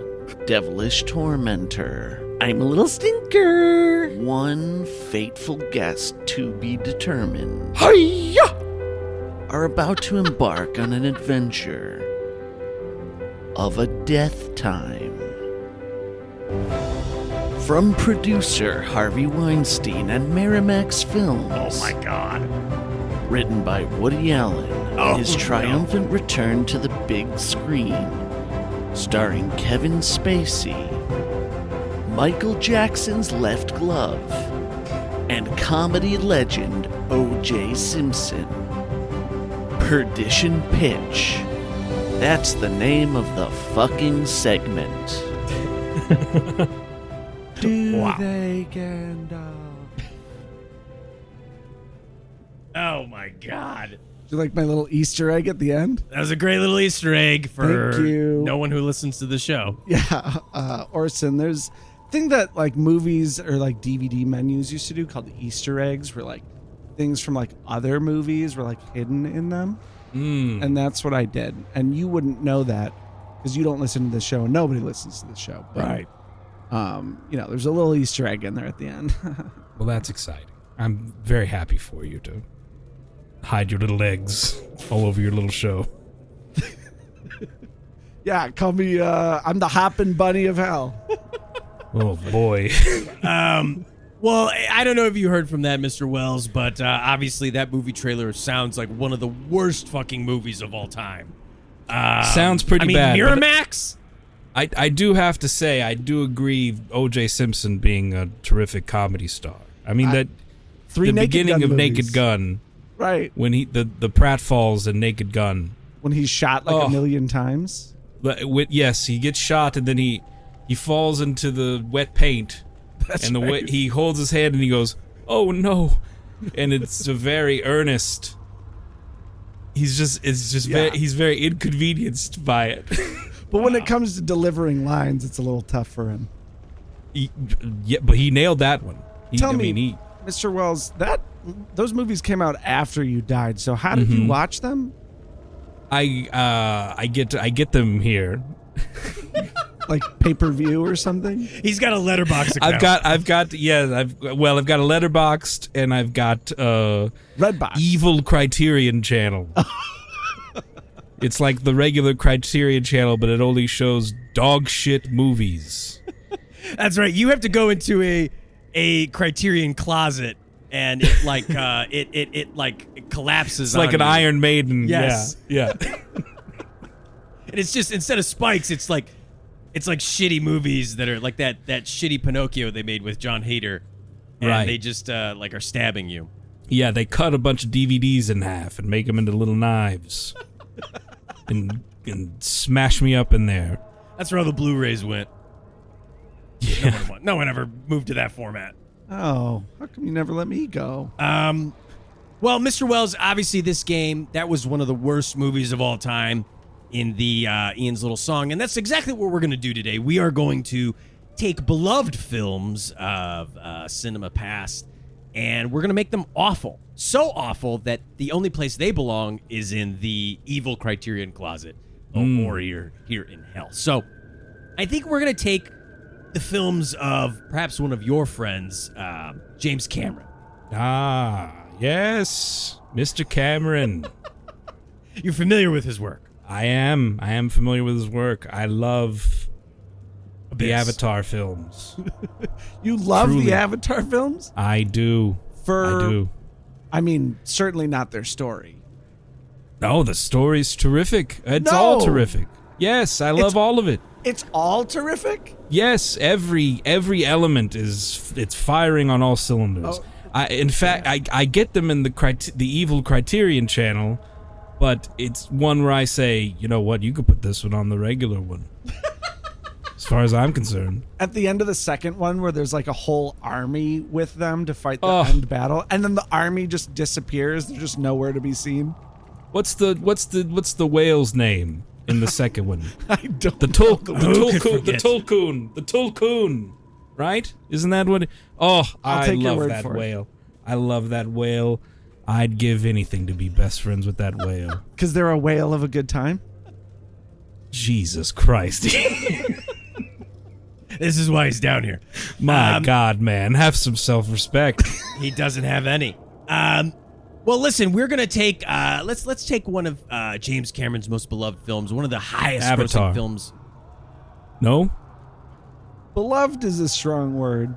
devilish tormentor. I'm a little stinker. One fateful guest to be determined. Hiya! Are about to embark on an adventure of a death time. From producer Harvey Weinstein and Miramax Films. Oh, my God. Written by Woody Allen. Oh, His triumphant return to the big screen. Starring Kevin Spacey, Michael Jackson's Left Glove, and comedy legend O.J. Simpson. Perdition Pitch. That's the name of the fucking segment. Do Wow. they, Gandalf? Oh my God. Do you like my little Easter egg at the end? That was a great little Easter egg for Thank you. no one who listens to the show. Yeah, Orson, there's a thing that like movies or like DVD menus used to do called Easter eggs, where like things from like other movies were like hidden in them. And that's what I did. And you wouldn't know that because you don't listen to the show and nobody listens to the show. But, Right. There's a little Easter egg in there at the end. Well, that's exciting. I'm very happy for you to hide your little eggs all over your little show. Yeah, call me, I'm the hopping bunny of hell. Oh, boy. Well, I don't know if you heard from that, Mr. Wells, but obviously that movie trailer sounds like one of the worst fucking movies of all time. Sounds pretty bad. Miramax? I do have to say, I do agree O.J. Simpson being a terrific comedy star. I mean, the Naked beginning Gun of movies. Naked Gun, Right. when the pratfalls in Naked Gun. When he's shot like a million times. Yes, he gets shot and then he falls into the wet paint. That's and right. he holds his head and he goes, "Oh no," and it's a very earnest. He's very inconvenienced by it. But when it comes to delivering lines, it's a little tough for him. But he nailed that one. Tell me, Mr. Wells, those movies came out after you died. So how did you watch them? I get them here. Like pay-per-view or something? He's got a letterbox account. I've got a letterboxed and I've got Redbox. evil Criterion channel. It's like the regular Criterion channel, but it only shows dog shit movies. That's right. You have to go into a Criterion closet and it like it collapses. It's like on an you. Iron Maiden. Yes. Yeah. And it's just, instead of spikes, it's like shitty movies that are like that shitty Pinocchio they made with John Hader. And Right. they just are stabbing you. Yeah, they cut a bunch of DVDs in half and make them into little knives. and smash me up in there. That's where all the Blu-rays went. Yeah. No one ever moved to that format. Oh, how come you never let me go? Well, Mr. Wells, obviously this game, that was one of the worst movies of all time in the Ian's Little Song, and that's exactly what we're going to do today. We are going to take beloved films of cinema past, and we're going to make them awful. So awful that the only place they belong is in the evil Criterion closet, or here in hell. So I think we're going to take the films of perhaps one of your friends, James Cameron. Ah, yes, Mr. Cameron. You're familiar with his work. I am familiar with his work. I love the Abyss. Avatar films. You love Truly. the Avatar films? I do. I do. I mean, certainly not their story. No, the story's terrific. It's No. all terrific. Yes, I love all of it. It's all terrific? Yes, every element it's firing on all cylinders. Oh. In fact, I get them in the evil Criterion channel, but it's one where I say, you know what, you could put this one on the regular one. As far as I'm concerned. At the end of the second one, where there's like a whole army with them to fight the end battle, and then the army just disappears. They're just nowhere to be seen. What's the whale's name in the second one? I don't The know. Tulkun, right? Isn't that what? I take your love word that for it. whale. I love that whale. I'd give anything to be best friends with that whale. Because they're a whale of a good time? Jesus Christ. This is why he's down here. My God, man. Have some self-respect. He doesn't have any. Well, listen, we're gonna take let's take one of James Cameron's most beloved films, one of the highest Avatar. grossing films. No? Beloved is a strong word.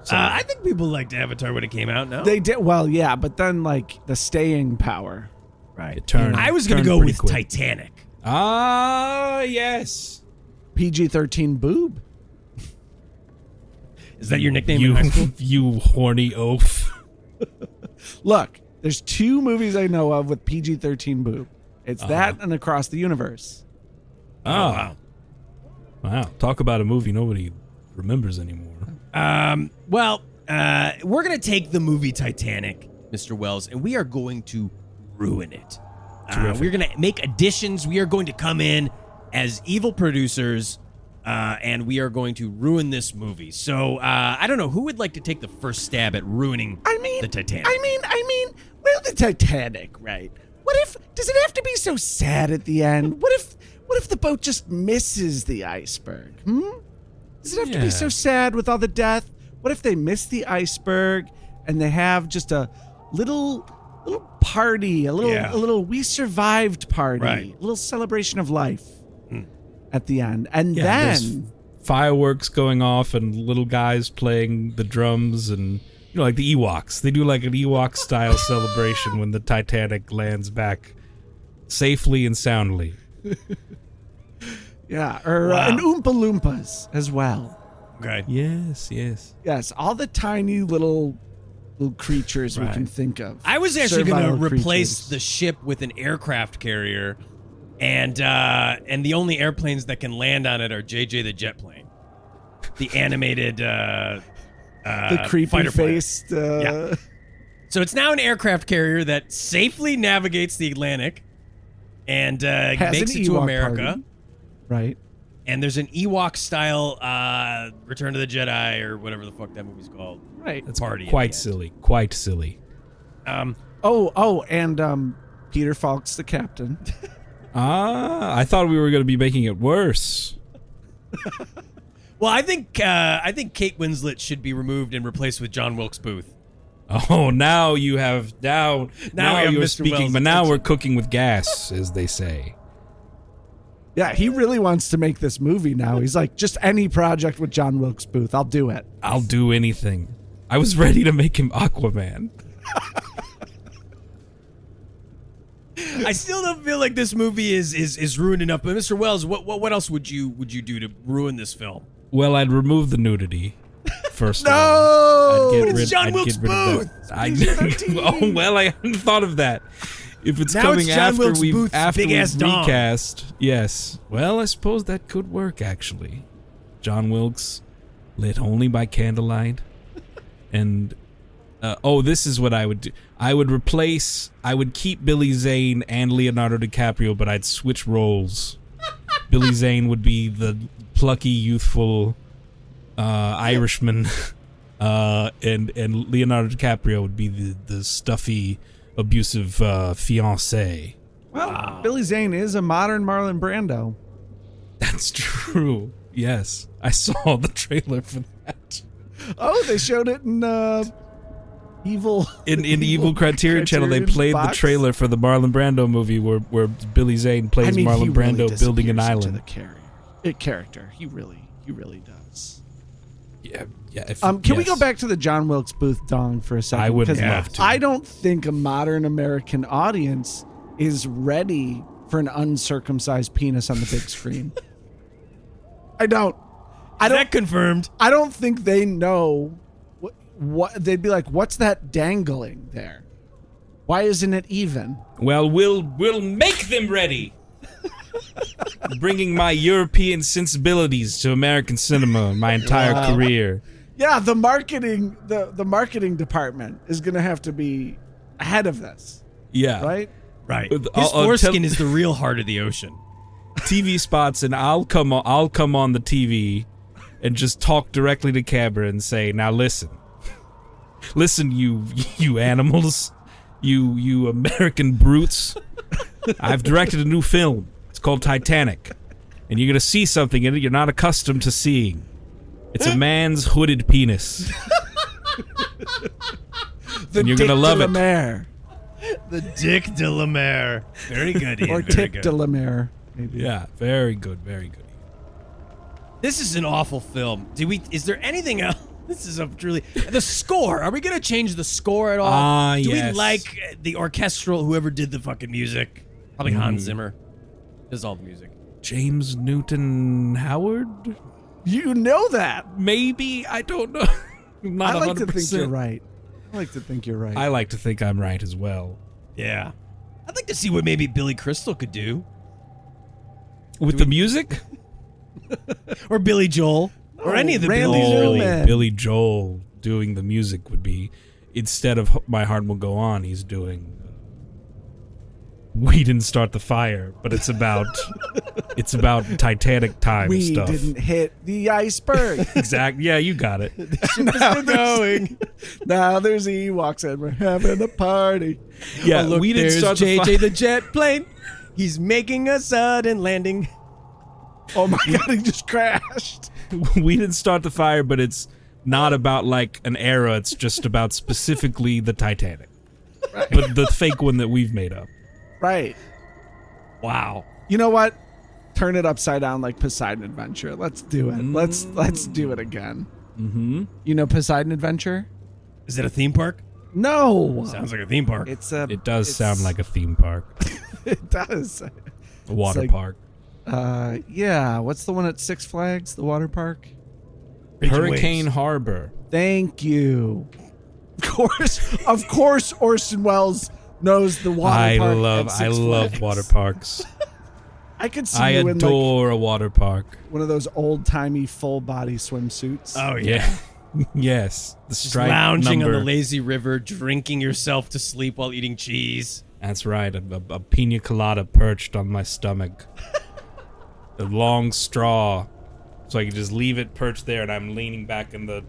I think people liked Avatar when it came out. No, They did, well, yeah, but then like the staying power. right. It turned. I was gonna turned go pretty with quick. Titanic. Ah, yes. PG-13 boob. Is that your nickname in high school? You horny oaf. Look, there's two movies I know of with PG-13 boob. It's that and Across the Universe. Oh, wow. Wow. Talk about a movie nobody remembers anymore. Well, we're going to take the movie Titanic, Mr. Wells, and we are going to ruin it. We're going to make additions. We are going to come in as evil producers, and we are going to ruin this movie. So, I don't know. Who would like to take the first stab at ruining the Titanic? Well, the Titanic, right? Does it have to be so sad at the end? What if the boat just misses the iceberg? Does it have to be so sad with all the death? What if they miss the iceberg and they have just a little party, a little we survived party, Right. a little celebration of life at the end, and there's then fireworks going off and little guys playing the drums and like the Ewoks. They do like an Ewok style celebration when the Titanic lands back safely and soundly. and Oompa Loompas as well. Okay. Yes. Yes, all the tiny little creatures we Right. can think of. I was actually going to Servile replace creatures. the ship with an aircraft carrier, and the only airplanes that can land on it are JJ the jet plane, the animated the fighter plane. creepy-faced. Yeah. So it's now an aircraft carrier that safely navigates the Atlantic and Has makes an it to Ewok America. party. Right. And there's an Ewok style Return to the Jedi or whatever the fuck that movie's called. Right. That's Party at quite the end. silly. Quite silly. And Peter Falk's the captain. I thought we were going to be making it worse. Well, I think Kate Winslet should be removed and replaced with John Wilkes Booth. Oh, now you have now we have you're Mr. speaking, Wells' but now attention. we're cooking with gas, as they say. Yeah, he really wants to make this movie now. He's like, just any project with John Wilkes Booth, I'll do it. I'll do anything. I was ready to make him Aquaman. I still don't feel like this movie is ruined enough. But Mr. Wells, what else would you do to ruin this film? Well, I'd remove the nudity first. No! of all. But it's John Wilkes Booth. Oh well, I hadn't thought of that. If it's Now coming it's John after Wilkes we've Booth's big-ass dong. recast, yes. Well, I suppose that could work actually. John Wilkes, lit only by candlelight, and this is what I would do. I would keep Billy Zane and Leonardo DiCaprio, but I'd switch roles. Billy Zane would be the plucky, youthful Irishman, and Leonardo DiCaprio would be the stuffy, abusive fiancé. Well, Billy Zane is a modern Marlon Brando. That's true. Yes, I saw the trailer for that. Oh, they showed it in Evil. In Evil Criterion Channel, they played box? the trailer for the Marlon Brando movie where Billy Zane plays he Marlon really Brando building an disappears into island. The character. He really does. Yeah. Can we go back to the John Wilkes Booth dong for a second? I would 'Cause love to. I don't think a modern American audience is ready for an uncircumcised penis on the big screen. I don't. That confirmed. I don't think they know what they'd be like. What's that dangling there? Why isn't it even? Well, we'll make them ready. Bringing my European sensibilities to American cinema my entire career. Yeah, the marketing department is going to have to be ahead of this, Yeah. right? Right. His His foreskin is the real heart of the ocean. TV spots, and I'll come on the TV and just talk directly to camera and say, "Now listen, you animals, you American brutes. I've directed a new film. It's called Titanic, and you're gonna see something in it you're not accustomed to seeing. It's a man's hooded penis, and you're gonna love it." The Dick de la Mer. Very good, Ian. Or very Tip good. de la Mer, maybe. Yeah, very good, very good. This is an awful film. Is there anything else? This is a truly the score. Are we gonna change the score at all? Do yes. we like the orchestral? Whoever did the fucking music? Probably Hans Zimmer does all the music. James Newton Howard? You know that. Maybe, I don't know. Not I like 100%. to think you're right. I like to think you're right. I like to think I'm right as well. Yeah, I'd like to see what maybe Billy Crystal could do, With the music? or Billy Joel. No, Or any of the Randy Billies, really. Newman. Billy Joel doing the music would be, instead of My Heart Will Go On, he's doing We Didn't Start the Fire, but it's about Titanic time We stuff. didn't hit the iceberg. Exactly. Yeah, you got it. Now going. Now there's Ewoks and we're having a party. Yeah, Oh, look, We Didn't there's Start the JJ Fire. the jet plane. He's making a sudden landing. Oh my god, he just crashed. We Didn't Start the Fire, but it's not about like an era. It's just about specifically the Titanic, but the fake one that we've made up. Right. Wow. You know what? Turn it upside down like Poseidon Adventure. Let's do it. Let's do it again. Mm-hmm. You know Poseidon Adventure? Is it a theme park? No. Sounds like a theme park. It's a. It does it's- sound like a theme park, It does. a water like- park. Yeah. What's the one at Six Flags? The water park. Raging Hurricane Waves. Harbor. Thank you. Of course, Orson Welles knows the water park. at I Six love Flags. water parks. I could see I you in like adore a water park. one of those old timey full body swimsuits. Oh, yeah. Yeah. Yes. The Just stripe lounging number. on the lazy river, drinking yourself to sleep while eating cheese. That's right. A pina colada perched on my stomach. A long straw, so I can just leave it perched there, and I'm leaning back in the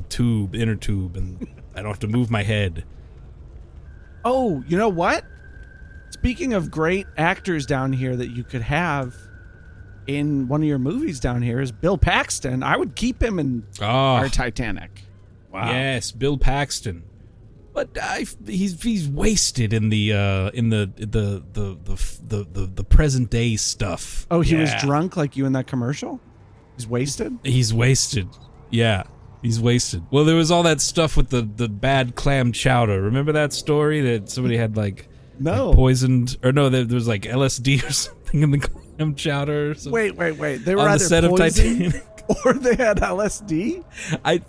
tube, inner tube, and I don't have to move my head. Oh, you know what? Speaking of great actors down here that you could have in one of your movies down here is Bill Paxton. I would keep him in Oh, our Titanic. Wow. yes, Bill Paxton. But he's wasted in the present day stuff. Oh, he was Yeah. drunk like you in that commercial? He's wasted? He's wasted. Yeah, he's wasted. Well, there was all that stuff with the bad clam chowder. Remember that story that somebody had like No. poisoned, or no, there was like LSD or something in the clam chowder or something. Wait. They were On the either set of poisoned Titanic. or they had LSD?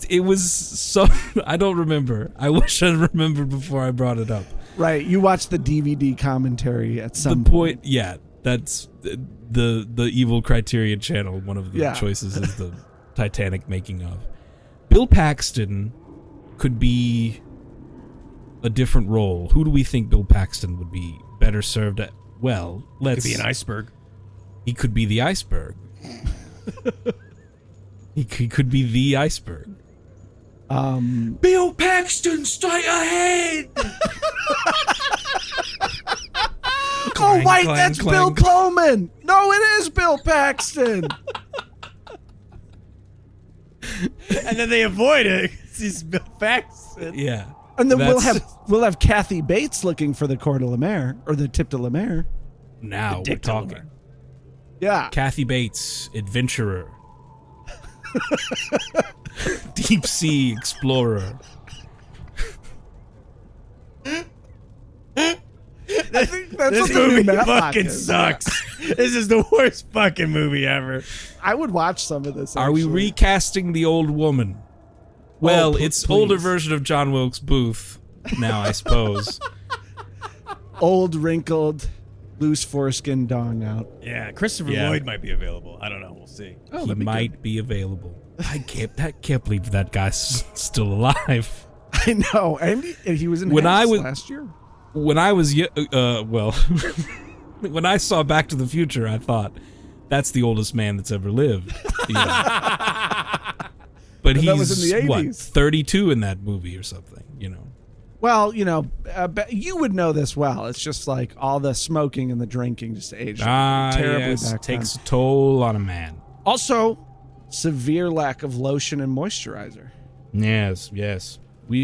It was so, I don't remember. I wish I remembered before I brought it up. Right. You watched the DVD commentary at some The point, yeah, that's the evil Criterion channel. One of the Yeah. choices is the Titanic making of. Bill Paxton could be a different role. Who do we think Bill Paxton would be better served at? Well, let's. Could be an iceberg. He could be the iceberg. He could be the iceberg. Bill Paxton, stay ahead! Oh, wait, clang, that's clang, Bill Pullman. No, it is Bill Paxton. And then they avoid it. He's Bill Paxton. Yeah. And then That's- we'll have Kathy Bates looking for the Coeur de la Mer or the Tip de la Mer. Now we're Dick talking. Delaware. Yeah. Kathy Bates, adventurer. Deep sea explorer. I think that's This what the new movie Matlock fucking is. sucks. This is the worst fucking movie ever. I would watch some of this. Are we actually. recasting the old woman? Well, pl- it's older please. version of John Wilkes Booth now, I suppose. Old, wrinkled, loose foreskin dong out. Yeah, Christopher Yeah. Lloyd might be available. I don't know. We'll see. Oh, He that'd be might be available. I can't believe that guy's still alive. good. I know. And he was in When Hacks I was- last year. When I was well, when I saw Back to the Future, I thought that's the oldest man that's ever lived. You know? But that was he's in the what, 80s. 32 in that movie or something, you know. Well, you know, you would know this well. It's just like all the smoking and the drinking just aged terribly Yes, back takes then. a toll on a man. Also, severe lack of lotion and moisturizer. Yes. We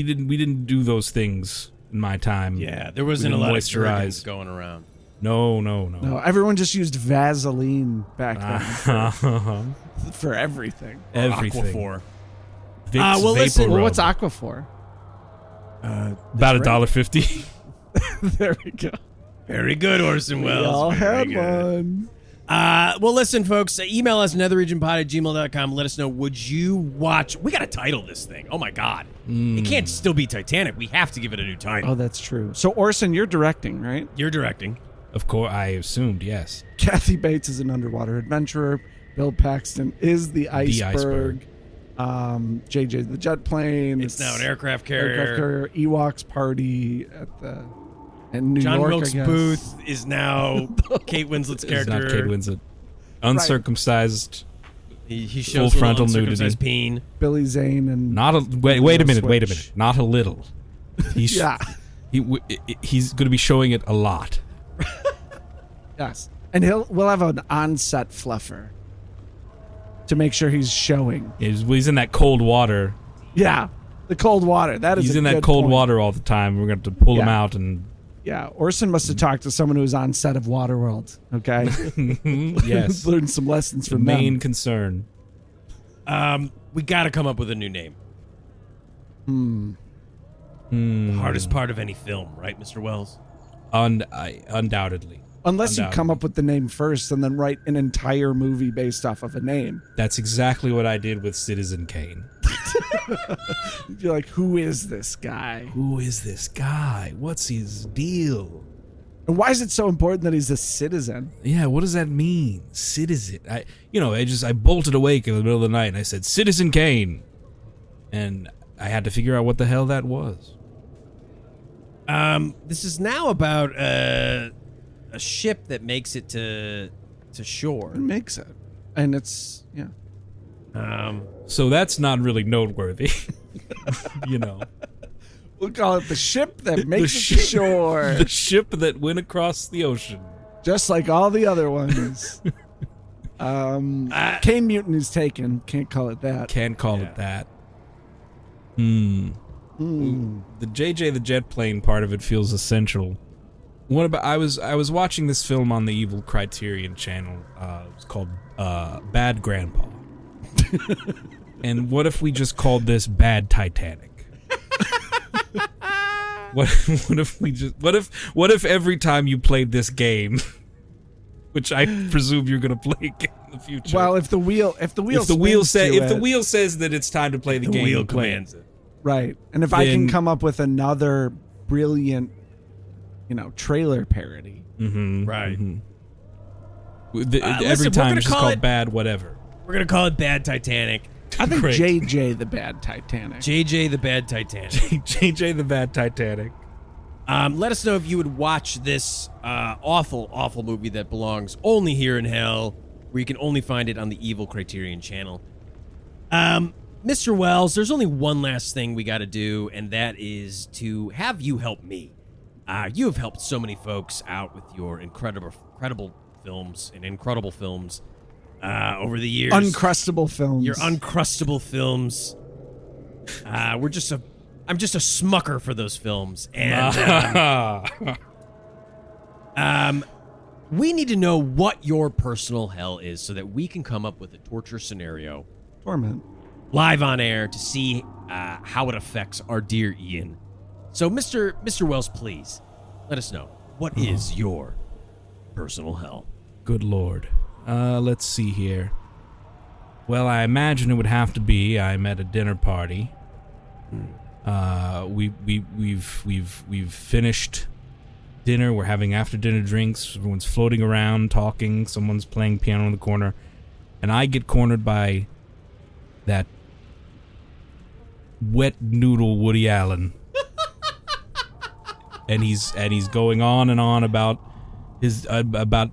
didn't do those things in my time. Yeah, there wasn't a didn't lot of moisturize. Jergens going around. No. No, everyone just used Vaseline back then Uh-huh. for everything. Everything. Aquaphor. Vicks well, listen- Vapor Well, Rub. what's Aqua for? About $1.50. There we go. Very good, Orson We Welles. all Very had good. one. Well, listen, folks. Email us netherregionpod@gmail.com. Let us know. Would you watch? We got to title this thing. Oh my God! It can't still be Titanic. We have to give it a new title. Oh, that's true. So, Orson, you're directing, right? You're directing. Of course, I assumed, yes. Kathy Bates is an underwater adventurer. Bill Paxton is the iceberg. iceberg. JJ the jet plane. It's now an aircraft carrier. Aircraft carrier. Ewoks party in New John York. Wilkes I guess. Booth is now Kate Winslet's It's character. not Kate Winslet. Uncircumcised. He shows Full a little frontal uncircumcised nudity. peen. Billy Zane and Not a wait a minute. Wait a Switch. minute. Not a little. He's Yeah. he's going to be showing it a lot. Yes, and we'll have an on-set fluffer to make sure he's showing. He's in that cold water. Yeah, the cold water. That is. He's a in that good cold point. water all the time. We're going to have to pull him Yeah. out and Yeah, Orson must have talked to someone who was on set of Waterworld. Okay, yes, learned some lessons the from main them. concern. We got to come up with a new name. The hardest part of any film, right, Mr. Wells? Undoubtedly. Unless you come up with the name first and then write an entire movie based off of a name. That's exactly what I did with Citizen Kane. You're like, who is this guy? Who is this guy? What's his deal? And why is it so important that he's a citizen? Yeah, what does that mean? Citizen. I bolted awake in the middle of the night and I said, Citizen Kane. And I had to figure out what the hell that was. This is now about a ship that makes it to shore. It makes it. And it's, yeah. So that's not really noteworthy. You know. We'll call it the ship that makes it to shore. The ship that went across the ocean. Just like all the other ones. Kane Mutant is taken. Can't call it that. Can't call it that. The JJ the jet plane part of it feels essential. What about I was watching this film on the evil Criterion channel. It's called Bad Grandpa. And what if we just called this Bad Titanic? What if every time you played this game, which I presume you're gonna play again in the future. Well, if the wheel the wheel says that it's time to play the game, wheel you play commands it. right, and if I can then- come up with another brilliant, trailer parody. Right. Every listen, we're time gonna it's just call called it- Bad Whatever. We're going to call it Bad Titanic. I think Great. JJ the Bad Titanic. JJ the Bad Titanic. JJ the Bad Titanic. Let us know if you would watch this awful, awful movie that belongs only here in hell, where you can only find it on the Evil Criterion channel. Mr. Wells, there's only one last thing we got to do, and that is to have you help me. You have helped so many folks out with your incredible films and incredible films over the years. Uncrustable films. Your uncrustable films. I'm just a smucker for those films, and we need to know what your personal hell is, so that we can come up with a torture scenario Torment. live on air to see how it affects our dear Ian. So, Mr. Wells, please let us know, what is your personal hell? Good Lord. Let's see here. Well, I imagine it would have to be I'm at a dinner party. We've finished dinner. We're having after dinner drinks. Everyone's floating around, talking. Someone's playing piano in the corner, and I get cornered by that wet noodle Woody Allen. and he's going on and on about his about.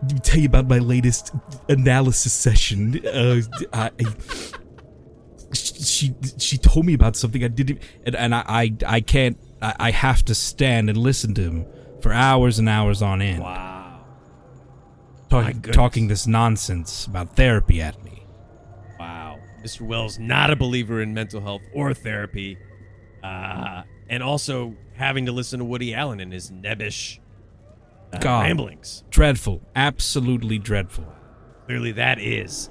Let me tell you about my latest analysis session. She told me about something I didn't, and I can't. I have to stand and listen to him for hours and hours on end. Wow. My goodness. Talking this nonsense about therapy at me. Wow. Mr. Wells, not a believer in mental health or therapy. And also having to listen to Woody Allen and his nebbish ramblings. Dreadful. Absolutely dreadful. Clearly that is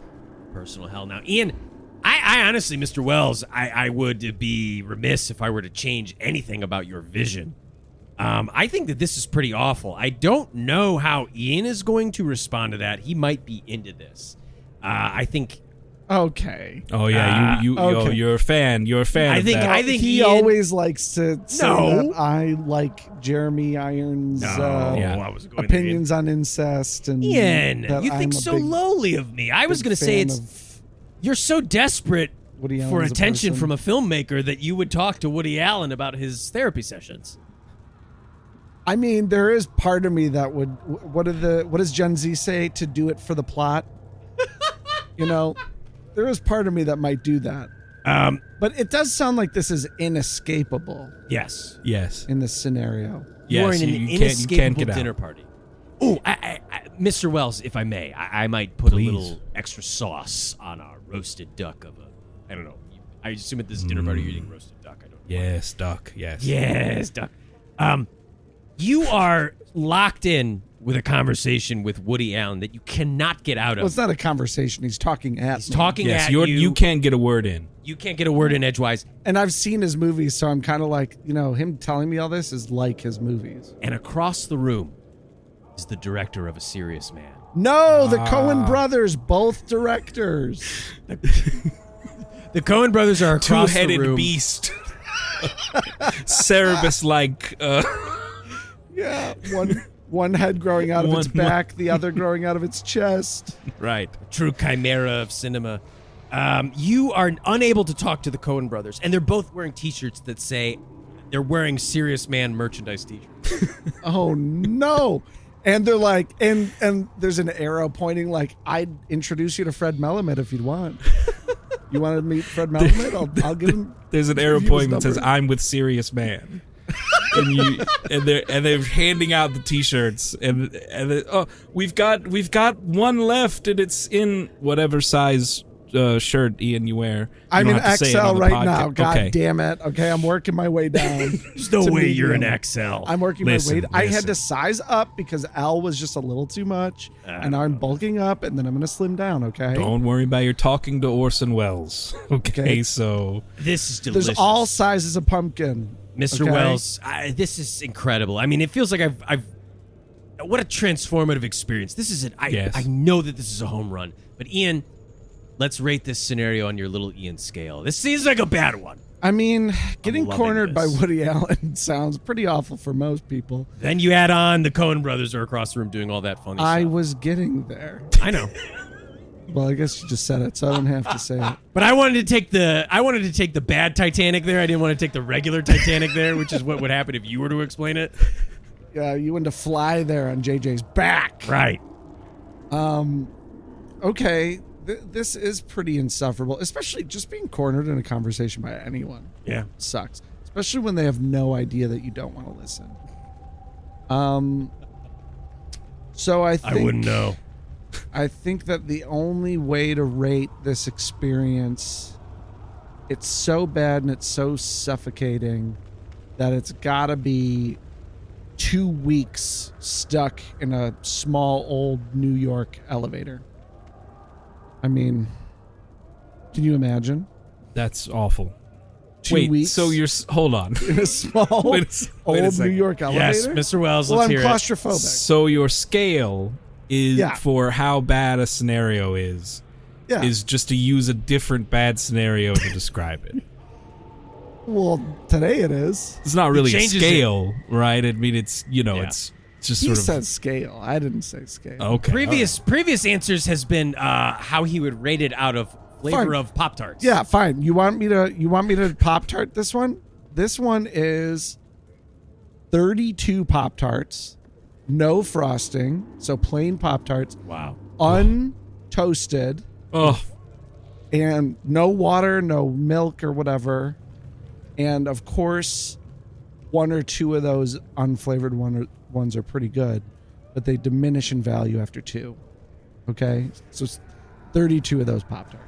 personal hell. Now, Ian, I honestly, Mr. Wells, I would be remiss if I were to change anything about your vision. I think that this is pretty awful. I don't know how Ian is going to respond to that. He might be into this. I think Okay. Oh yeah, okay. you're a fan. You're a fan. I think of that. I think he Ian- always likes to say No. that I like Jeremy Irons' Yeah. I was going opinions on incest and Ian, that you I'm think a so big- lowly of me. I was big going to say fan it's of you're so desperate Woody Allen for as a attention person. from a filmmaker that you would talk to Woody Allen about his therapy sessions. I mean, there is part of me that would. What does Gen Z say? To do it for the plot. You know, there is part of me that might do that. But it does sound like this is inescapable Yes. Yes. in this scenario. You are Yes. in an You can't inescapable get out. dinner party. Oh, Mr. Wells, if I may, I might put Please. a little extra sauce on our roasted duck of a. I don't know. I assume at this dinner party you're eating roasted duck. I don't know. Yes, Duck. Yes. Yes, duck. You are locked in with a conversation with Woody Allen that you cannot get out of. Well, it's not a conversation. He's talking at He's me. talking Yes. at You can't get a word in. You can't get a word in edgewise. And I've seen his movies, so I'm kind of like, him telling me all this is like his movies. And across the room is the director of A Serious Man. No, the Coen brothers, both directors. The Coen brothers are across the Two-headed room. beast. Cerebus-like. Yeah, one head growing out of its One- back, the other growing out of its chest. Right. True chimera of cinema. You are unable to talk to the Coen brothers, and they're both wearing T-shirts that say they're wearing Serious Man merchandise T-shirts. Oh no! And they're like, and there's an arrow pointing like, I'd introduce you to Fred Melamed if you'd want. You want to meet Fred Melamed? I'll give him. There's an arrow give you his pointing that says, number. "I'm with Serious Man." and they're handing out the T-shirts we've got one left and it's in whatever size shirt Ian you wear. I'm You in don't have to say it XL on the right podcast. now. God Okay. damn it. Okay, I'm working my way down. There's no to way you're medium. an XL. I'm working Listen, my way. I had listen. to size up because L was just a little too much, and now I'm bulking up, and then I'm going to slim down. Okay. Don't worry about your talking to Orson Welles. Okay, so This is delicious. There's all sizes of pumpkin. Mr. okay? Wells, this is incredible. I mean, it feels like I've what a transformative experience. This is Yes. I know that this is a home run, but Ian, let's rate this scenario on your little Ian scale. This seems like a bad one. I mean, getting loving cornered by this. Woody Allen sounds pretty awful for most people. Then you add on the Coen brothers are across the room doing all that funny I stuff. was getting there. I know. Well, I guess you just said it, so I don't have to say it. But I wanted to take the bad Titanic there. I didn't want to take the regular Titanic there, which is what would happen if you were to explain it. Yeah, you went to fly there on JJ's back. Right. Okay, this is pretty insufferable, especially just being cornered in a conversation by anyone. Yeah. Sucks, especially when they have no idea that you don't want to listen. So I think I wouldn't know. I think that the only way to rate this experience, it's so bad and it's so suffocating that it's got to be 2 weeks stuck in a small old New York elevator. I mean, can you imagine? that's awful. 2 Wait, weeks so you're hold on. in a small Wait a old New second. York elevator? Yes, Mr. Wells, Well, let's I'm hear it. claustrophobic. So your scale is Yeah. for how bad a scenario is Yeah. just to use a different bad scenario to describe it. Well, today it is. It's not really a changes scale, right? I mean, it's Yeah. it's just He sort of said scale. I didn't say scale. okay. Previous answers has been how he would rate it out of flavor Fine. of Pop-Tarts. Yeah, fine. You want me to Pop-Tart this one? This one is 32 Pop-Tarts, no frosting, so plain Pop-Tarts, Wow. untoasted, Oh, and no water, no milk or whatever. And of course, one or two of those unflavored ones are pretty good, but they diminish in value after 2. Okay? So it's 32 of those Pop-Tarts.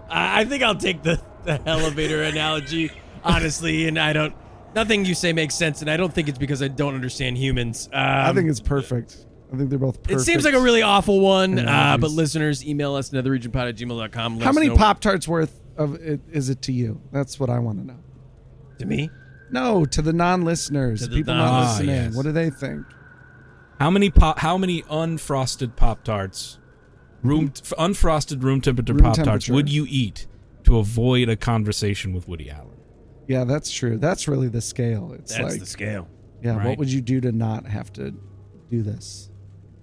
I think I'll take the elevator analogy, honestly, and nothing you say makes sense, and I don't think it's because I don't understand humans. I think it's perfect. I think they're both perfect. it seems like a really awful one, analogies. but listeners, email us netherregionpod@gmail.com. How many Pop-Tarts worth of it is it to you? That's what I want to know. to me? No, to the non-listeners, To the people non- not Ah, listening. yes. What do they think? how many unfrosted Pop-Tarts unfrosted room temperature Room Pop-Tarts temperature. would you eat to avoid a conversation with Woody Allen? Yeah, that's true. That's really the scale. It's That's like, the scale. yeah, Right. what would you do to not have to do this?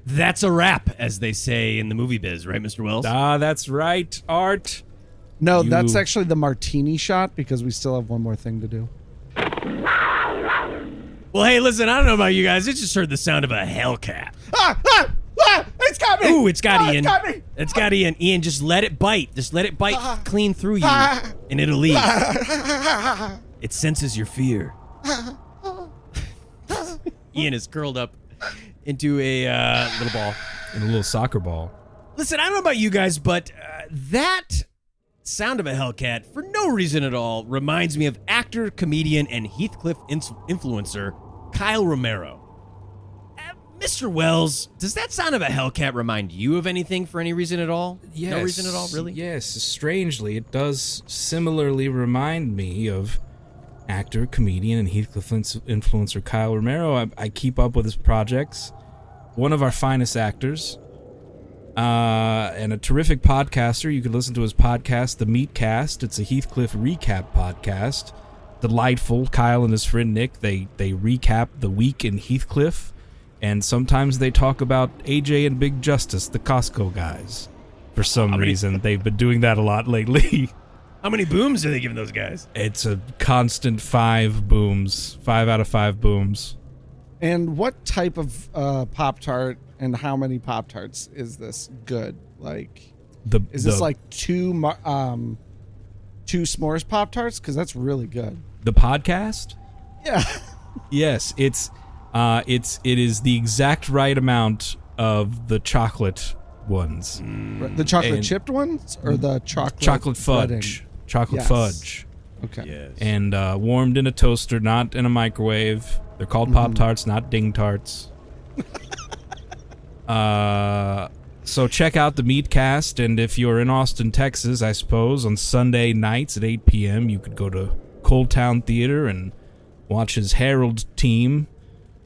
That's a wrap, as they say in the movie biz, right, Mr. Wells? Ah, that's right, Art. No, You- that's actually the martini shot because we still have one more thing to do. Well, hey, listen, I don't know about you guys. I just heard the sound of a Hellcat. It's got me! Ooh, it's got Ian. It's got me! It's got Ian. Ian, just let it bite. Just let it bite clean through you, and it'll leave. It senses your fear. Ian is curled up into a little ball. And a little soccer ball. Listen, I don't know about you guys, but that sound of a Hellcat, for no reason at all, reminds me of actor, comedian, and Heathcliff influencer Kyle Romero. Mr. Wells, does that sound of a Hellcat remind you of anything for any reason at all? Yes. No reason at all, really? Yes, strangely, it does similarly remind me of actor, comedian, and Heathcliff influencer Kyle Romero. I keep up with his projects. One of our finest actors. And a terrific podcaster. You can listen to his podcast, The Meatcast. It's a Heathcliff recap podcast. Delightful. Kyle and his friend Nick, they recap the week in Heathcliff. And sometimes they talk about AJ and Big Justice, the Costco guys. For some reason, they've been doing that a lot lately. How many booms are they giving those guys? It's a constant 5 booms. 5 out of 5 booms. And what type of Pop-Tart and how many Pop-Tarts is this good? Like, is this like two s'mores Pop-Tarts? Because that's really good. the podcast? Yeah. Yes, it is the exact right amount of the chocolate ones. The chocolate And- chipped ones or the Chocolate fudge. breading? Chocolate Yes. fudge. Okay. Yes. And warmed in a toaster, not in a microwave. They're called Pop-Tarts, not Ding Tarts. So check out the Meatcast, and if you're in Austin, Texas, I suppose, on Sunday nights at 8 p.m., you could go to Cold Town Theater and watch his Herald team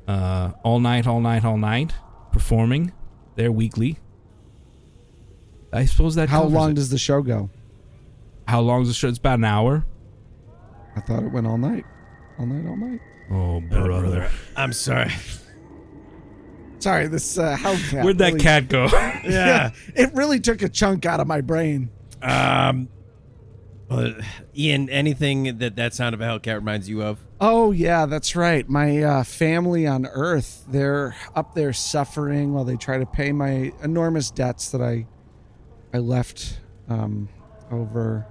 all night, performing. They're weekly. I suppose that How covers long it. does the show go? How long is the show? It's about an hour. I thought it went all night. All night. Oh, Oh, brother. I'm sorry. Sorry, this Hellcat. Where'd that really- cat go? Yeah. It really took a chunk out of my brain. Ian, anything that sound of a Hellcat reminds you of? Oh, yeah, that's right. My family on Earth, they're up there suffering while they try to pay my enormous debts that I left over.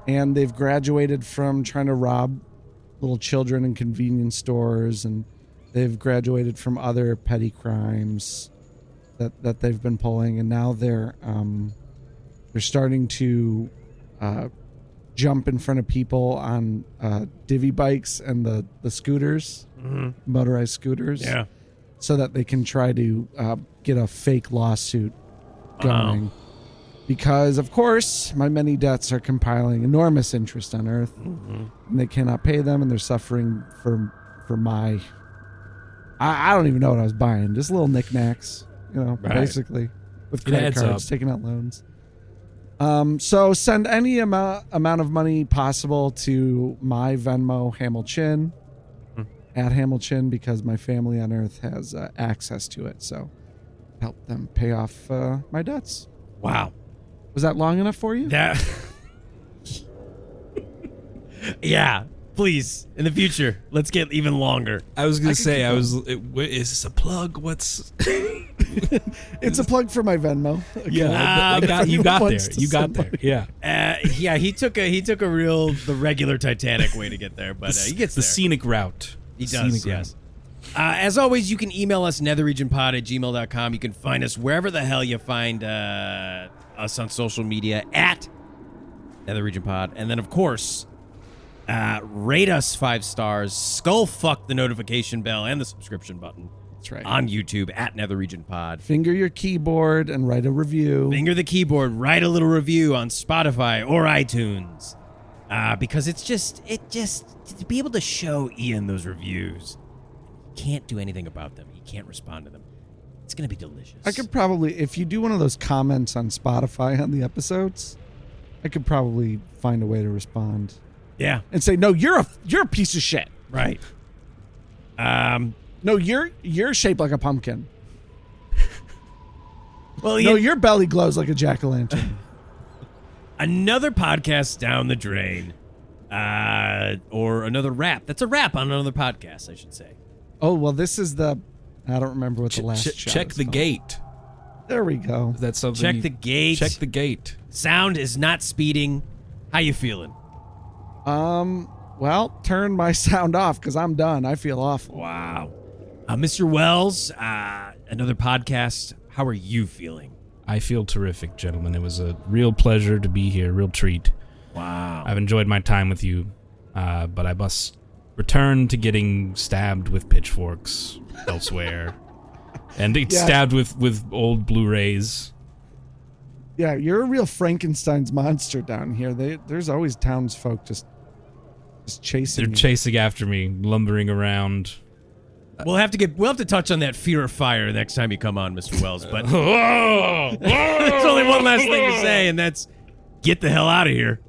And they've graduated from trying to rob little children in convenience stores, and they've graduated from other petty crimes that they've been pulling, and now they're starting to jump in front of people on divvy bikes and the scooters, motorized scooters, Yeah. so that they can try to get a fake lawsuit going. Because, of course, my many debts are compiling enormous interest on Earth, and they cannot pay them, and they're suffering for my... I don't even know what I was buying. Just little knickknacks, Right. basically, with It credit adds cards, up. taking out loans. So send any amount of money possible to my Venmo, Hamilchin, at Hamilchin, because my family on Earth has access to it. So help them pay off my debts. Wow. Was that long enough for you? That. Yeah. Please, in the future, let's get even longer. I was going to could say, keep is this a plug? What's... It's a plug for my Venmo. Okay. Yeah, you got there. Wants to You got send there. money. Yeah. Yeah, he took the regular Titanic way to get there, but he gets the there. scenic route. He The does, scenic yes. As always, you can email us, netherregionpod@gmail.com. You can find us wherever the hell you find us on social media at netherregionpod. And then, of course, rate us 5 stars, skull fuck the notification bell and the subscription button That's right. on YouTube at netherregionpod. Finger your keyboard and write a review. Finger the keyboard, write a little review on Spotify or iTunes. Because it's just to be able to show Ian those reviews, you can't do anything about them. You can't respond to them. It's gonna be delicious. I could probably, if you do one of those comments on Spotify on the episodes, I could probably find a way to respond. Yeah. And say, no, you're a piece of shit. Right. No, you're shaped like a pumpkin. Well, No, your belly glows like a jack-o'-lantern. another podcast down the drain, or another rap. That's a rap on another podcast, I should say. Oh, well, this is the... I don't remember what the last shot check is the called. gate. There we go. That's something. Check the gate. Check the gate. Sound is not speeding. How you feeling? Well, turn my sound off because I'm done. I feel awful. Wow. Mr. Wells, another podcast. How are you feeling? I feel terrific, gentlemen. It was a real pleasure to be here, real treat. Wow. I've enjoyed my time with you, but I must return to getting stabbed with pitchforks elsewhere. And it's stabbed with old Blu-rays. Yeah, you're a real Frankenstein's monster down here. There's always townsfolk just chasing They're you. chasing after me, lumbering around. We'll have to touch on that fear of fire next time you come on, Mr. Wells, but Oh! there's only one last thing to say, and that's get the hell out of here.